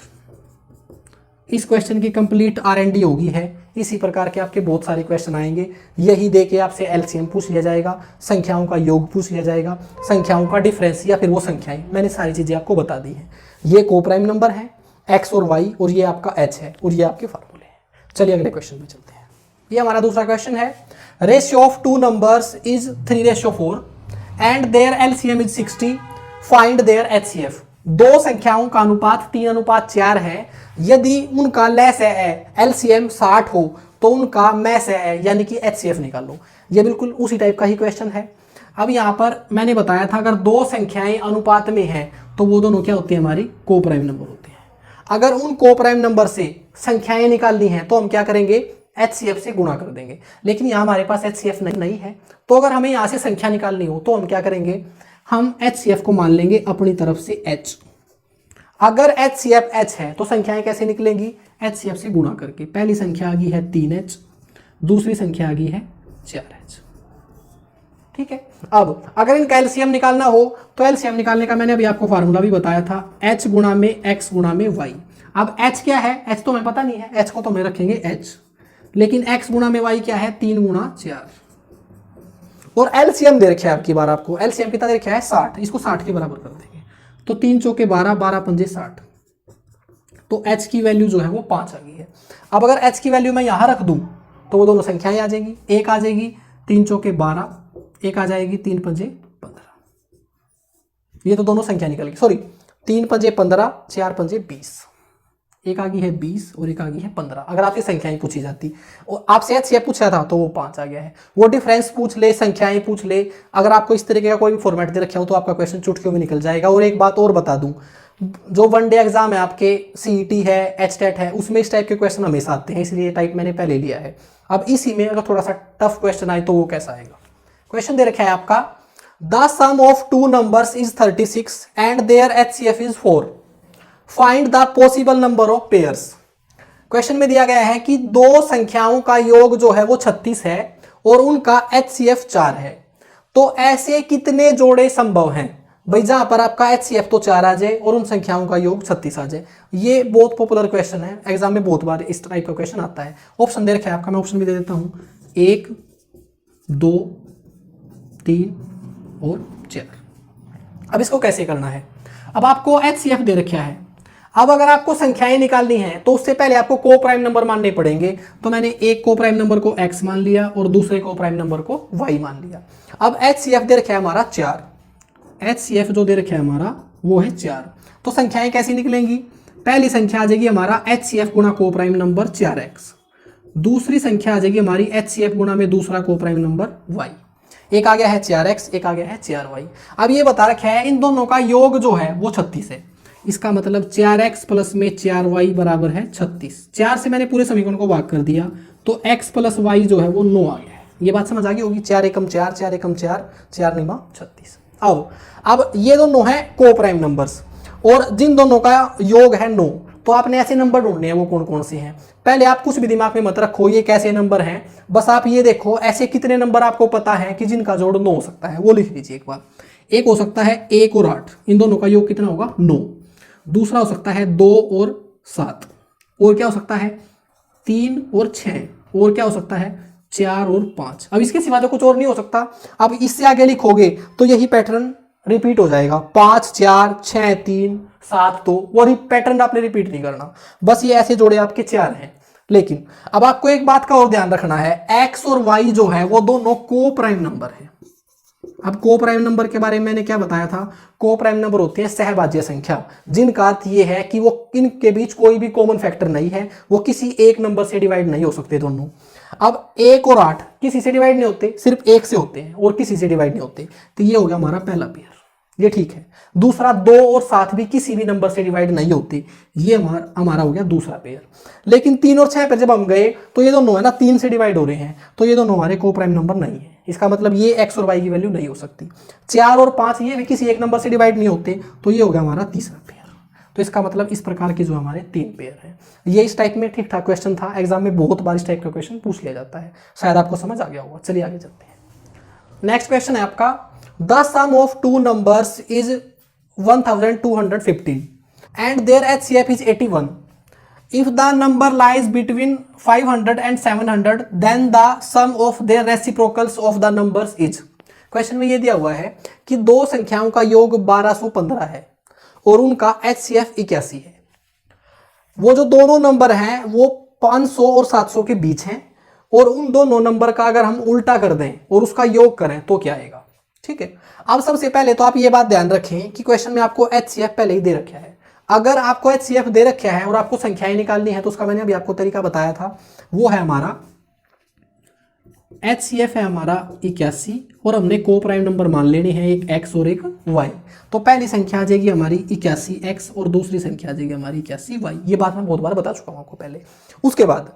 इस क्वेश्चन की कंप्लीट R&D होगी है। इसी प्रकार के आपके बहुत सारे क्वेश्चन आएंगे, यही दे के आपसे LCM पूछ लिया जाएगा, संख्याओं का योग पूछ लिया जाएगा, संख्याओं का डिफरेंस या फिर वो संख्याएं। मैंने सारी चीजें आपको बता दी हैं। ये को प्राइम नंबर है x और y, और ये आपका h है, और ये आपके फार्मूले हैं। चलिए अगले क्वेश्चन में चलते हैं। ये हमारा दूसरा क्वेश्चन है, ratio of 2 numbers is 3:4 and their LCM is 60, find their HCF। दो संख्याओं का अनुपात 3:4 है, यदि उनका लेस है LCM 60 हो तो उनका मैस है यानी कि HCF निकाल लो। ये बिल्कुल उसी टाइप का ही क्वेश्चन है। अब यहाँ पर मैंने बताया था अगर दो संख्याएं अनुपात में हैं तो वो दोनों क्या होती है, हमारी को प्राइम नंबर होते हैं। अगर उन को प्राइम नंबर से संख्याएं निकालनी हैं तो हम क्या करेंगे, HCF से गुणा कर देंगे, लेकिन यहाँ हमारे पास HCF नहीं है। तो अगर हमें यहाँ से संख्या निकालनी हो तो हम क्या करेंगे, हम HCF को मान लेंगे अपनी तरफ से H। अगर HCF H है तो संख्याएं कैसे निकलेंगी, HCF से गुणा करके। पहली संख्या आ गई है 3H, दूसरी संख्या आ गई है 4H। ठीक है, अब अगर इनका एलसीएम निकालना हो तो एलसीएम निकालने का मैंने अभी आपको फार्मूला भी बताया था, H गुणा में X गुणा में Y। अब H क्या है, H तो हमें पता नहीं है, H को तो हमें रखेंगे H, लेकिन X गुणा में Y क्या है, 3 गुणा 4। और एलसीएम दे रखा है आपकी बार, आपको एलसीएम कितना दे रखा है, 60। इसको 60 के बराबर कर देंगे तो 3 चौके 12, 12 पंजे 60। तो H की वैल्यू जो है वो 5 आ गई है। अब अगर H की वैल्यू मैं यहाँ रख दूं तो वो दोनों संख्याएं आ जाएंगी, एक आ जाएगी 3 चौके 12, एक आ जाएगी 3 पंजे 15। ये तो दोनों संख्या निकल गई, सॉरी 3 पंजे 15, 4 पंजे 20, एक आ गई है 20 और एक आ गई है 15। अगर आपसे संख्याएं पूछी जाती और आपसे HCF पूछा था तो वो 5 आ गया है। वो डिफरेंस पूछ ले, संख्याएं पूछ ले, अगर आपको इस तरीके का कोई भी फॉर्मेट दे रखा हो तो आपका क्वेश्चन चुटकियों में निकल जाएगा। और एक बात और बता दूं, जो वनडे एग्जाम है आपके, CET है, HTET है, उसमें इस टाइप के क्वेश्चन हमेशा आते हैं, इसलिए टाइप मैंने पहले लिया है। अब इसी में अगर थोड़ा सा टफ क्वेश्चन आए तो वो कैसा आएगा। क्वेश्चन दे रखा है आपका, the sum of two numbers is 36 and their HCF is 4, find the possible number of pairs. Question में दिया गया है कि दो संख्याओं का योग जो है वो 36 है और उनका HCF 4 है, तो ऐसे कितने जोड़े संभव हैं। भाई जहां पर आपका HCF तो 4 आ जाए और उन संख्याओं का योग 36 आ जाए। ये बहुत पॉपुलर क्वेश्चन है, एग्जाम में बहुत बार इस टाइप का क्वेश्चन आता है। ऑप्शन दे रखा है आपका, मैं ऑप्शन भी दे देता हूं, 1, 2, 3 और 4। अब इसको कैसे करना है, अब आपको HCF दे रखा है। अब अगर आपको संख्याएं निकालनी है तो उससे पहले आपको को प्राइम नंबर मानने पड़ेंगे। तो मैंने एक को प्राइम नंबर को X मान लिया और दूसरे को प्राइम नंबर को Y मान लिया। अब HCF दे रखा है हमारा 4, HCF जो दे रखा है हमारा वो है 4। तो संख्याएं कैसी निकलेंगी, पहली संख्या आ जाएगी हमारा HCF गुणा को प्राइम नंबर 4X, दूसरी संख्या आ जाएगी हमारी HCF गुणा में दूसरा को प्राइम नंबर Y। एक आ गया है 4X, एक आ गया है 4Y। अब ये बता रखा है इन दोनों का योग जो है वो 36 है। इसका मतलब 4X प्लस में 4Y बराबर है 36। 4 से मैंने पूरे समीकरण को भाग कर दिया तो X प्लस Y जो है वो 9 आ गया है। ये बात समझ आ गई होगी, 4 एकम 4, 4 एकम 4, 4 निमा 36। अब ये दोनों हैं को प्राइम नंबर्स और जिन दोनों का योग है 9, तो आपने ऐसे नंबर ढूंढने हैं, वो कौन कौन से हैं। पहले आप कुछ भी दिमाग में मत रखो ये कैसे नंबर हैं, बस आप ये देखो ऐसे कितने नंबर आपको पता है कि जिनका जोड़ 9 हो सकता है, वो लिख लीजिए एक बार। एक हो सकता है 1 और 8, इन दोनों का योग कितना होगा 9। दूसरा हो सकता है 2 और 7, और क्या हो सकता है 3 और 6, और क्या हो सकता है 4 और 5। अब इसके सिवा तो कुछ और नहीं हो सकता। अब इससे आगे लिखोगे तो यही पैटर्न रिपीट हो जाएगा, 5 4 6 3 7 2, वो पैटर्न आपने रिपीट नहीं करना, बस ये ऐसे जोड़े आपके 4 हैं। लेकिन अब आपको एक बात का और ध्यान रखना है, X और Y जो है वो दोनों को प्राइम नंबर है। अब को प्राइम नंबर के बारे में मैंने क्या बताया था, को प्राइम नंबर होते हैं सहभाज्य संख्या, जिनका अर्थ ये है कि वो इनके बीच कोई भी कॉमन फैक्टर नहीं है, वो किसी एक नंबर से डिवाइड नहीं हो सकते दोनों। अब 1 और 8 किसी से डिवाइड नहीं होते, सिर्फ 1 से होते हैं और किसी से डिवाइड नहीं होते। तो ये हो गया हमारा पहला पेयर, ये ठीक है। दूसरा 2 और 7 भी किसी भी नंबर से डिवाइड नहीं होते, ये हमारा हो गया दूसरा पेयर। लेकिन 3 और 6 पर जब हम गए तो ये दोनों है ना 3 से डिवाइड हो रहे हैं, तो ये दोनों हमारे को प्राइम नंबर नहीं है। इसका मतलब ये X और Y की वैल्यू नहीं हो सकती। 4 और 5 ये भी किसी एक नंबर से डिवाइड नहीं होते, तो ये हो गया हमारा तीसरा पेयर। तो इसका मतलब इस प्रकार के जो हमारे 3 पेयर हैं। ये इस टाइप में ठीक ठाक क्वेश्चन था, एग्जाम में बहुत बार इस टाइप का क्वेश्चन पूछ लिया जाता है, शायद आपको समझ आ गया होगा। चलिए आगे चलते हैं। नेक्स्ट क्वेश्चन है आपका, the sum of two numbers is 1215 and their HCF is 81। If the number lies between 500 and 700, then the sum of their reciprocals of the numbers is। Question में ये दिया हुआ है कि दो संख्याओं का योग 1215 है और उनका HCF 81 है। वो जो दोनों नंबर हैं वो 500 और 700 के बीच हैं, और उन दोनों नंबर का अगर हम उल्टा कर दें और उसका योग करें तो क्या आएगा। ठीक है, अब सबसे पहले तो आप ये बात ध्यान रखें कि क्वेश्चन में आपको HCF पहले ही दे रखा है। अगर आपको HCF दे रखा है और आपको संख्याएं निकालनी है तो उसका मैंने अभी आपको तरीका बताया था, वो है हमारा HCF है हमारा 81 और हमने को प्राइम नंबर मान लेने हैं, एक X और एक Y। तो पहली संख्या आ जाएगी हमारी 81X और दूसरी संख्या आ जाएगी हमारी 81Y। ये बात मैं बहुत बार बता चुका हूं आपको पहले। उसके बाद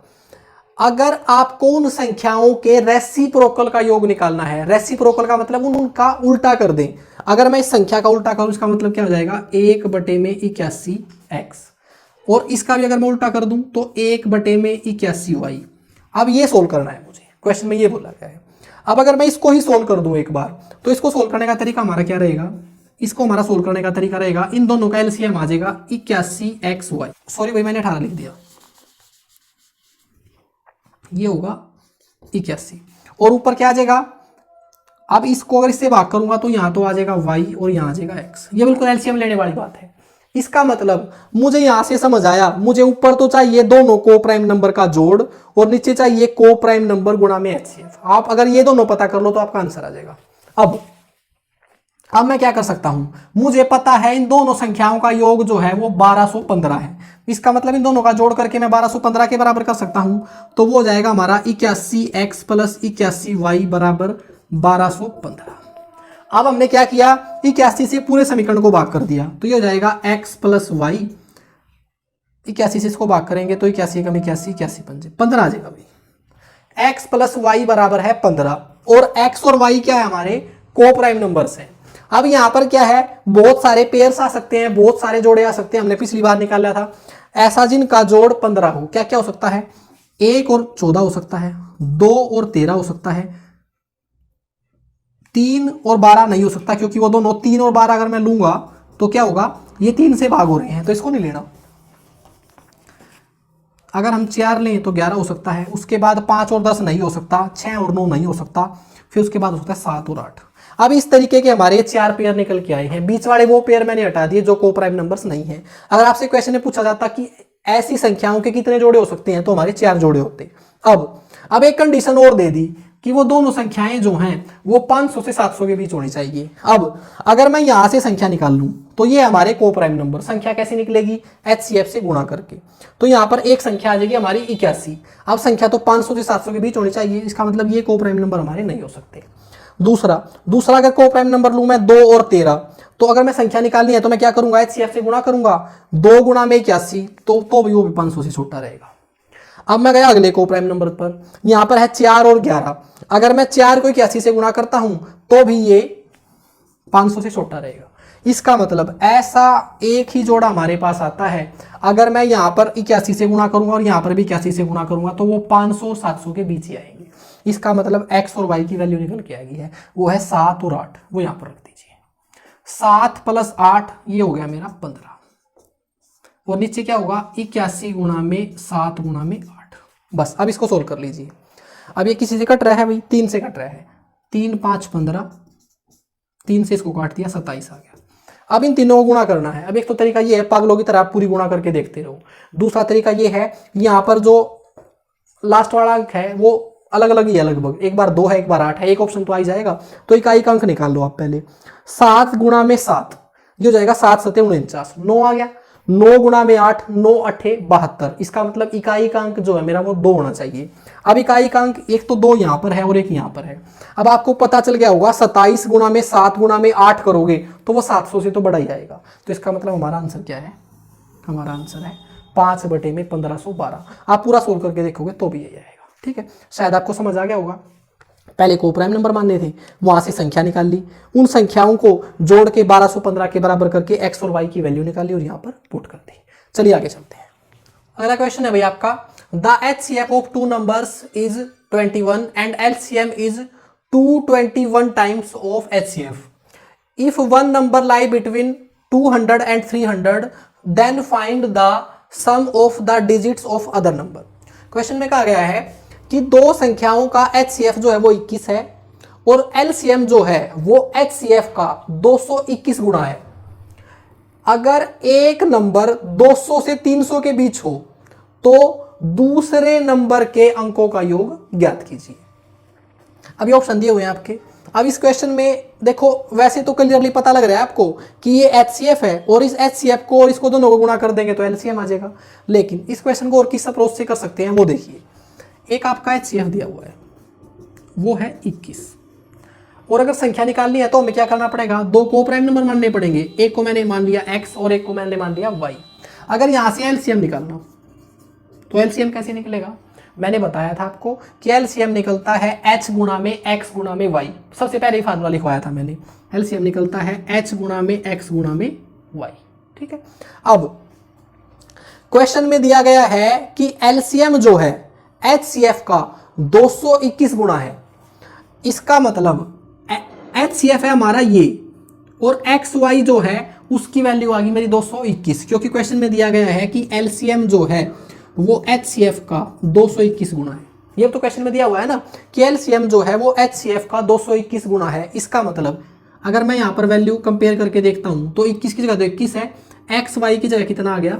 अगर आपको उन संख्याओं के रेसिप्रोकल का योग निकालना है, रेसिप्रोकल का मतलब उनका उल्टा कर दें। अगर मैं इस संख्या का उल्टा करूं इसका मतलब क्या हो जाएगा, 1/81x, और इसका भी अगर मैं उल्टा कर दूं तो 1/81y। अब ये सोल्व करना है मुझे, क्वेश्चन में ये बोला गया है। अब अगर मैं इसको ही सोल्व कर दूं एक बार, तो इसको सोल्व करने का तरीका हमारा क्या रहेगा, इसको हमारा सोल्व करने का तरीका रहेगा, इन दोनों का एलसीएम आ जाएगा 81xy। सॉरी भाई मैंने 18 लिख दिया, ये होगा 81 और ऊपर क्या आ जाएगा। अब इसको अगर इससे भाग करूंगा तो यहां तो आ जाएगा y और यहां आ जाएगा x। ये बिल्कुल एलसीएम लेने वाली बात है। इसका मतलब मुझे यहां से समझ आया, मुझे ऊपर तो चाहिए दोनों को प्राइम नंबर का जोड़ और नीचे चाहिए को प्राइम नंबर गुणा में HCF। आप अगर ये दोनों पता कर लो तो आपका आंसर आ जाएगा। अब मैं क्या कर सकता हूं, मुझे पता है इन दोनों संख्याओं का योग जो है वो 1215 है। इसका मतलब इन दोनों का जोड़ करके मैं 1215 के बराबर कर सकता हूं, तो वो हो जाएगा हमारा 81x + 81y बराबर 1215। अब हमने क्या किया, 81 से पूरे समीकरण को भाग कर दिया, तो ये हो जाएगा x + y। 81 से इसको भाग करेंगे तो 81 कम 81 81 पंजे 15 आ जाएगा भाई। x + y बराबर है 15 और x और y क्या है, हमारे को प्राइम नंबर्स हैं। अब यहां पर क्या है, बहुत सारे पेयर्स आ सकते हैं, बहुत सारे जोड़े आ सकते हैं। हमने पिछली बार निकाला था ऐसा जिनका जोड़ 15 हो। क्या क्या हो सकता है, 1 और 14 हो सकता है, 2 और 13 हो सकता है, 3 और 12 नहीं हो सकता, क्योंकि वो दोनों 3 और 12 अगर मैं लूंगा तो क्या होगा, ये 3 से भाग हो रहे हैं तो इसको नहीं लेना। अगर हम 4 लें तो 11 हो सकता है, उसके बाद 5 और 10 नहीं हो सकता, 6 और 9 नहीं हो सकता, फिर उसके बाद हो सकता है 7 और 8। अब इस तरीके के हमारे 4 पेयर निकल के आए हैं। बीच वाले वो पेयर मैंने हटा दिए जो को प्राइम नंबर्स नहीं है। अगर आपसे क्वेश्चन में पूछा जाता कि ऐसी संख्याओं के कितने जोड़े हो सकते हैं, तो हमारे 4 जोड़े होते। अब एक कंडीशन और दे दी कि वो दोनों संख्याएं जो हैं वो 500 से 700 के बीच होनी चाहिए। अब अगर मैं यहां से संख्या निकाल लूं तो ये हमारे को प्राइम नंबर, संख्या कैसे निकलेगी, HCF से गुणा करके। तो यहां पर एक संख्या आ जाएगी हमारी 81। अब संख्या तो 500 से 700 के बीच होनी चाहिए, इसका मतलब ये को प्राइम नंबर हमारे नहीं हो सकते। दूसरा अगर को प्राइम नंबर लूं मैं 2 और 13, तो अगर मैं संख्या निकालनी है तो मैं क्या करूंगा, HCF से गुणा करूंगा, 2 गुणा में 81, तो भी वो भी 500 से छोटा रहेगा। अब मैं गया अगले को प्राइम नंबर पर, यहां पर है 4 और 11। अगर मैं 4 को 81 से गुणा करता हूं तो भी ये 500 से छोटा रहेगा। इसका मतलब ऐसा एक ही जोड़ा हमारे पास आता है, अगर मैं यहां पर 81 से गुणा करूंगा और यहां पर भी 81 से गुणा करूंगा तो वो 500 और 700 के बीच ही आएंगे। इसका मतलब x और y की वैल्यू निकल के आएगी है, वो है 7 और 8, वो यहां पर रख दीजिए। 7 + 8 ये हो गया मेरा 15, और नीचे क्या होगा, 81 गुणा में 7 गुणा में 8। बस अब इसको सोल्व कर लीजिए। अब ये किसी से कट रहा है भाई, 3 से कट रहा है, 3 × 5 = 15, 3 से इसको काट दिया 27 आ गया। अब इन तीनों को गुणा करना है। अब एक तो तरीका ये है पागलों की तरह आप पूरी गुणा करके देखते रहो। दूसरा तरीका ये है, यहाँ पर जो लास्ट वाला अंक है वो अलग अलग ही है, लगभग एक बार 2 है एक बार 8 है, एक ऑप्शन तो आ ही जाएगा। तो इकाई का अंक निकाल लो आप पहले। 7 गुणा में 7 ये हो जाएगा 7 × 7 = 49, 9 आ गया। 9 गुणा में 8, 9 × 8 = 72। इसका मतलब इकाई का अंक जो है मेरा वो 2 होना चाहिए। अब इकाई का अंक एक तो 2 यहाँ पर है और एक यहाँ पर है। अब आपको पता चल गया होगा 27 गुणा में 7 गुणा में 8 करोगे तो वो 700 से तो बड़ा ही आएगा। तो इसका मतलब हमारा आंसर क्या है, हमारा आंसर है 5/1512। आप पूरा सोल्व करके देखोगे तो भी यही आएगा। ठीक है, शायद आपको समझ आ गया होगा। पहले को प्राइम नंबर मानने थे, वहां से संख्या निकाल ली, उन संख्याओं को जोड़ के 1215 के बराबर करके x और y की वैल्यू निकाली और यहाँ पर पुट कर दी। चलिए आगे चलते हैं। अगला क्वेश्चन है भाई आपका, the HCF of 2 numbers is 21 and LCM is 221 times of HCF. If one number lie between 200 and 300, then find the sum of the digits of other number. Question में कहा गया है कि दो संख्याओं का HCF जो है वो 21 है और LCM जो है वो HCF का 221 गुणा है। अगर एक नंबर 200 से 300 के बीच हो तो दूसरे नंबर के अंकों का योग ज्ञात कीजिए। अभी ऑप्शन दिए हुए हैं आपके। अब इस क्वेश्चन में देखो, वैसे तो क्लियरली पता लग रहा है आपको कि ये HCF है और इस HCF को और इसको दोनों को गुणा कर देंगे तो LCM आ जाएगा। लेकिन इस क्वेश्चन को और किस अप्रोच से कर सकते हैं वो देखिए। एक आपका HCF दिया हुआ है वो है 21, और अगर संख्या निकालनी है तो हमें क्या करना पड़ेगा, दो को प्राइम नंबर मानने पड़ेंगे। एक को मैंने मान लिया x और एक को मैंने मान लिया y। अगर यहां से LCM निकालना तो LCM कैसे निकलेगा, मैंने बताया था आपको कि एलसीएम निकलता है h गुणा में x गुणा में y। सबसे पहले ही फार्मूला लिखवाया था मैंने, एलसीएम निकलता है h गुणा में x गुणा में y। ठीक है, अब क्वेश्चन में दिया गया है कि एलसीएम जो है HCF का 221 गुणा है। इसका मतलब HCF है हमारा ये, और XY जो है उसकी वैल्यू आ गई मेरी 221, क्योंकि क्वेश्चन में दिया गया है कि LCM जो है वो HCF का 221 गुणा है। ये तो क्वेश्चन में दिया हुआ है ना कि LCM जो है वो HCF का 221 गुणा है। इसका मतलब अगर मैं यहाँ पर वैल्यू कंपेयर करके देखता हूँ तो 21 की जगह तो 21 है, XY की जगह कितना आ गया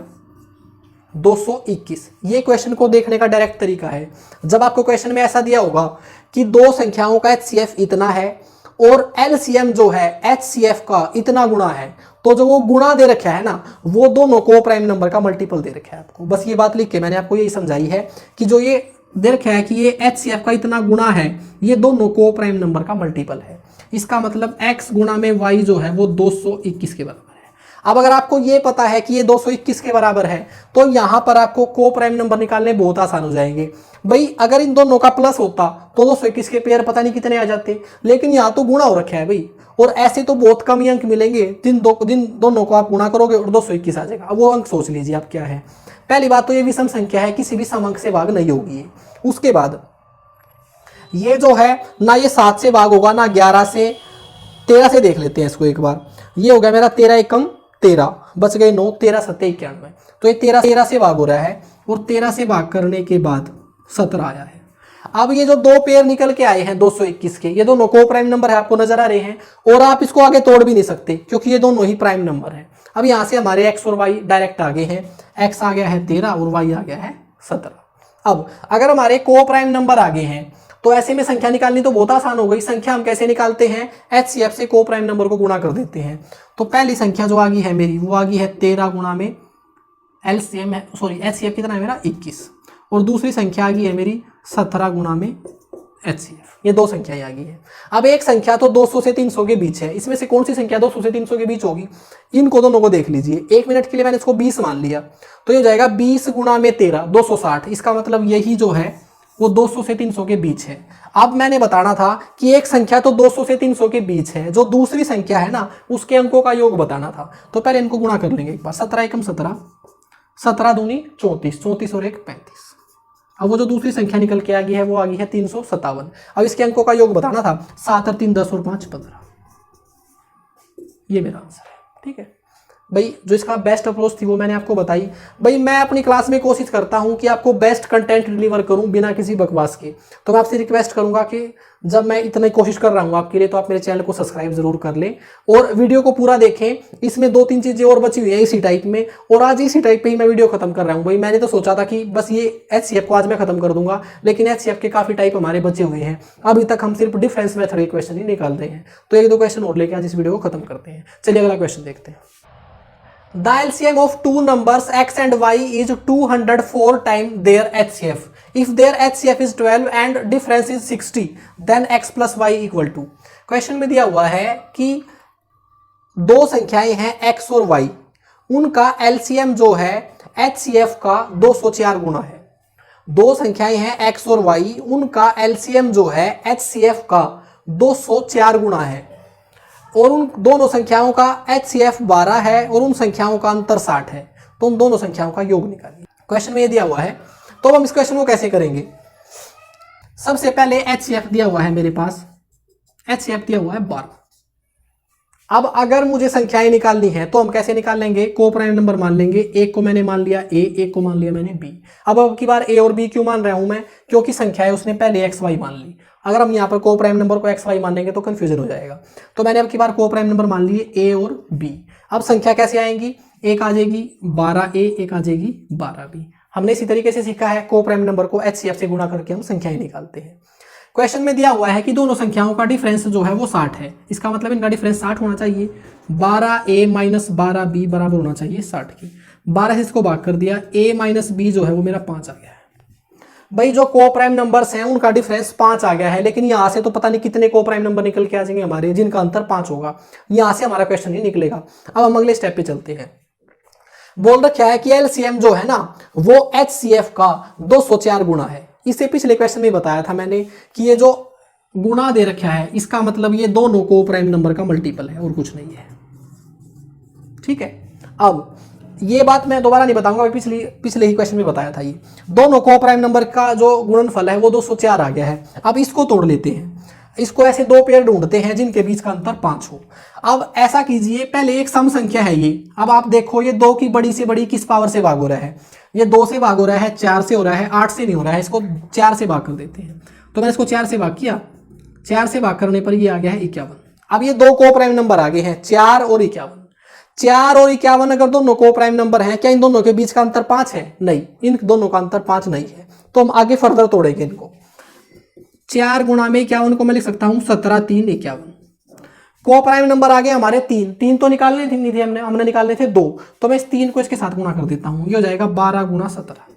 221। ये क्वेश्चन को देखने का डायरेक्ट तरीका है। जब आपको क्वेश्चन में ऐसा दिया होगा कि दो संख्याओं का HCF इतना है और LCM जो है HCF का इतना गुणा है, तो जो वो गुणा दे रखा है ना वो दोनों को प्राइम नंबर का मल्टीपल दे रखा है आपको। बस ये बात लिख के मैंने आपको यही समझाई है कि जो ये दे रखा है कि ये HCF का इतना गुणा है, ये दोनों को प्राइम नंबर का मल्टीपल है। इसका मतलब x गुणा में y जो है वो 221 के बराबर है। अब अगर आपको ये पता है कि ये 221 के बराबर है तो यहां पर आपको को प्राइम नंबर निकालने बहुत आसान हो जाएंगे। भाई अगर इन दोनों का प्लस होता तो 221 के पेयर पता नहीं कितने आ जाते, लेकिन यहाँ तो गुणा हो रखा है भाई, और ऐसे तो बहुत कम ही अंक मिलेंगे जिन दोनों को आप गुणा करोगे और 221 आ जाएगा। अब वो अंक सोच लीजिए आप क्या है। पहली बात तो ये विषम संख्या है, किसी भी सम अंक से भाग नहीं होगी। उसके बाद ये जो है ना ये 7 से भाग होगा ना 11 से, 13 से देख लेते हैं इसको एक बार। ये हो गया मेरा 13 एकम 13, बच गए 9, 13 7 91, तो ये 13 से भाग हो रहा है और 13 से भाग करने के बाद 17 आया है। अब ये जो दो पेयर निकल के आए हैं 221 के, ये दोनों को प्राइम नंबर है, आपको नजर आ रहे हैं, और आप इसको आगे तोड़ भी नहीं सकते क्योंकि ये दोनों ही प्राइम नंबर है। अब यहाँ से हमारे x और y डायरेक्ट आगे हैं, x आ गया है 13 और y आ गया है 17। अब अगर हमारे को प्राइम नंबर आगे हैं तो ऐसे में संख्या निकालनी तो बहुत आसान हो गई। संख्या हम कैसे निकालते हैं, HCF से को प्राइम नंबर को गुणा कर देते हैं। तो पहली संख्या जो आ गई है मेरी वो आ गई है 13 गुणा में LCM है, सॉरी HCF कितना है मेरा 21, और दूसरी संख्या आ गई है मेरी 17 गुणा में HCF। ये दो संख्याएं आ गई है। अब एक संख्या तो 200 से 300 के बीच है, इसमें से कौन सी संख्या 200 से 300 के बीच होगी, इनको दोनों को देख लीजिए। एक मिनट के लिए मैंने इसको 20 मान लिया तो ये हो जाएगा 20 गुणा में 13 260। इसका मतलब यही जो है वो 200 से 300 के बीच है। अब मैंने बताना था कि एक संख्या तो 200 से 300 के बीच है, जो दूसरी संख्या है ना उसके अंकों का योग बताना था। तो पहले इनको गुणा कर लेंगे एक बार। 17 एकम 17, 17 दूनी 34, 34 और 1 35। अब वो जो दूसरी संख्या निकल के आ गई है वो आ गई है 357। अब इसके अंकों का योग बताना था, 7 और 3 10 और 5 15। ये मेरा आंसर है। ठीक है भाई, जो इसका बेस्ट अप्रोच थी वो मैंने आपको बताई। भाई मैं अपनी क्लास में कोशिश करता हूं कि आपको बेस्ट कंटेंट डिलीवर करूं बिना किसी बकवास के। तो मैं आपसे रिक्वेस्ट करूंगा कि जब मैं इतनी कोशिश कर रहा हूं आपके लिए तो आप मेरे चैनल को सब्सक्राइब जरूर कर लें और वीडियो को पूरा देखें। इसमें 2-3 चीजें और बची हुई है इसी टाइप में, और आज इसी टाइप पे ही मैं वीडियो खत्म कर रहा हूँ। भाई मैंने तो सोचा था कि बस ये HCF को आज मैं खत्म कर दूंगा, लेकिन HCF के काफी टाइप हमारे बचे हुए हैं। अभी तक हम सिर्फ डिफरेंस मेथड के क्वेश्चन ही निकाल रहे हैं, तो 1-2 क्वेश्चन और लेके आज इस वीडियो को खत्म करते हैं। चलिए अगला क्वेश्चन देखते हैं। The LCM of two numbers x and y is 204 times their HCF. If their HCF is 12 and difference is 60, then x plus y equal to। Question में दिया हुआ है कि दो संख्याएं हैं x और y, उनका LCM जो है HCF का 204 गुना है। दो संख्याएं हैं x और y, उनका LCM जो है HCF का 204 गुना है, और उन दोनों संख्याओं का HCF 12 है और उन संख्याओं का अंतर 60 है। तो उन दोनों संख्याओं का योग निकालिए। क्वेश्चन में ये दिया हुआ है, तो हम इस क्वेश्चन को कैसे करेंगे। सबसे पहले HCF दिया हुआ है मेरे पास, HCF दिया हुआ है 12। अब अगर मुझे संख्याएं निकालनी है तो हम कैसे निकाल लेंगे, को प्राइम नंबर मान लेंगे। एक को मैंने मान लिया A, एक को मान लिया मैंने B। अब की बार A और B क्यों मान रहा हूं मैं, क्योंकि संख्या है उसने पहले XY मान ली। अगर हम यहाँ पर को प्राइम नंबर को XY मानेंगे तो कंफ्यूजन हो जाएगा। तो मैंने अब की बार को प्राइम नंबर मान लिए A और B। अब संख्या कैसे आएंगी, एक आ जाएगी 12A, एक आ जाएगी 12B। हमने इसी तरीके से सीखा है, को प्राइम नंबर को HCF से गुणा करके हम संख्याएं निकालते हैं। क्वेश्चन में दिया हुआ है कि दोनों संख्याओं का डिफरेंस जो है वो 60 है। इसका मतलब इनका डिफरेंस 60 होना चाहिए। 12A माइनस 12B बराबर होना चाहिए 60 की। 12 से इसको भाग कर दिया, A माइनस B जो है वो मेरा 5 आ गया है। भाई जो को प्राइम नंबर्स हैं उनका डिफरेंस 5 आ गया है, लेकिन यहाँ से तो पता नहीं कितने को प्राइम नंबर निकल के आ जाएंगे हमारे, जिनका अंतर 5 होगा। यहाँ से हमारा क्वेश्चन ही निकलेगा। अब हम अगले स्टेप पे चलते हैं। बोल रखा है कि LCM जो है ना वो HCF का 204 गुना है। इसे पिछले क्वेश्चन में बताया था मैंने कि ये जो गुणा दे रखा है इसका मतलब ये दोनों को प्राइम नंबर का मल्टीपल है और कुछ नहीं है। ठीक है, अब ये बात मैं दोबारा नहीं बताऊंगा, पिछले ही क्वेश्चन में बताया था। ये दोनों को प्राइम नंबर का जो गुणनफल है वो 204 आ गया है। अब इसको तोड़ लेते हैं, इसको ऐसे दो पेयर ढूंढते हैं जिनके बीच का अंतर 5 हो। अब ऐसा कीजिए, पहले एक सम संख्या है ये, अब आप देखो ये 2 की बड़ी से बड़ी किस पावर से भाग हो रहा है, ये 2 से भाग हो रहा है, 4 से हो रहा है, 8 से नहीं हो रहा है, इसको 4 से भाग कर देते हैं। तो मैंने इसको 4 से भाग किया, 4 से भाग करने पर ये आ गया है 51। अब ये दो को प्राइम नंबर आ गए हैं 4 और 51। 4 और 51 अगर दोनों को प्राइम नंबर हैं, क्या इन दोनों के बीच का अंतर 5 है? नहीं, इन दोनों का अंतर 5 नहीं है। तो हम आगे फर्दर तोड़ेंगे इनको। 4 गुणा में 51 को मैं लिख सकता हूं 17 3 51। को प्राइम नंबर आ गए हमारे 3 तो निकालने थे नहीं थे, हमने निकालने थे 2, तो मैं इस 3 को इसके साथ गुणा कर देता हूं, ये हो जाएगा 12 गुणा 17।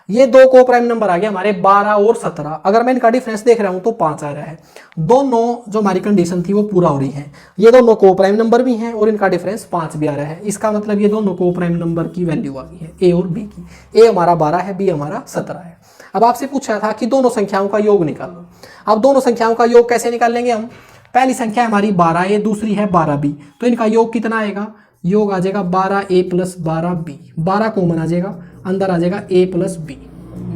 ये दो को प्राइम नंबर आ गया हमारे 12 और 17। अगर मैं इनका डिफरेंस देख रहा हूं तो 5 आ रहा है। दोनों जो हमारी कंडीशन थी वो पूरा हो रही है, ये दोनों को प्राइम नंबर भी हैं और इनका डिफरेंस 5 भी आ रहा है। इसका मतलब ये दोनों को प्राइम नंबर की वैल्यू आ गई है, ए और बी की। ए हमारा 12 है, बी हमारा 17 है। अब आपसे पूछा था कि दोनों संख्याओं का योग निकालो। अब दोनों संख्याओं का योग कैसे निकालेंगे हम? पहली संख्या हमारी 12a, दूसरी है 12b, तो इनका योग कितना आएगा? योग आ जाएगा 12a प्लस 12b। 12 कॉमन आ जाएगा, अंदर आ जाएगा a प्लस b।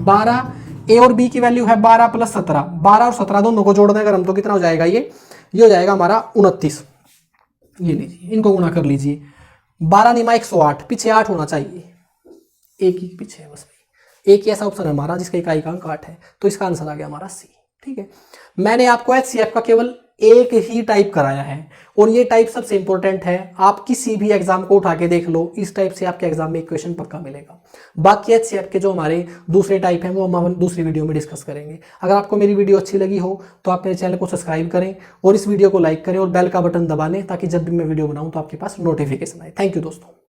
12 a और b की वैल्यू है 12 प्लस 17। 12 और 17 दोनों को जोड़ दें अगर हम तो कितना हो जाएगा? ये हो जाएगा हमारा 29। ये लीजिए, इनको गुणा कर लीजिए। 12 निमा 108, पीछे 8 होना चाहिए, एक ही पीछे है बस। एक ही ऐसा ऑप्शन है हमारा जिसका इकाई का अंक 8 है, तो इसका आंसर आ गया हमारा सी। ठीक है, मैंने आपको HCF का केवल एक ही टाइप कराया है और ये टाइप सबसे इंपॉर्टेंट है। आप किसी भी एग्जाम को उठा के देख लो, इस टाइप से आपके एग्जाम में एक क्वेश्चन पक्का मिलेगा। बाकी HCF के जो हमारे दूसरे टाइप हैं वो हम दूसरी वीडियो में डिस्कस करेंगे। अगर आपको मेरी वीडियो अच्छी लगी हो तो आप मेरे चैनल को सब्सक्राइब करें और इस वीडियो को लाइक करें और बेल का बटन दबा लें ताकि जब भी मैं वीडियो बनाऊं तो आपके पास नोटिफिकेशन आए। थैंक यू दोस्तों।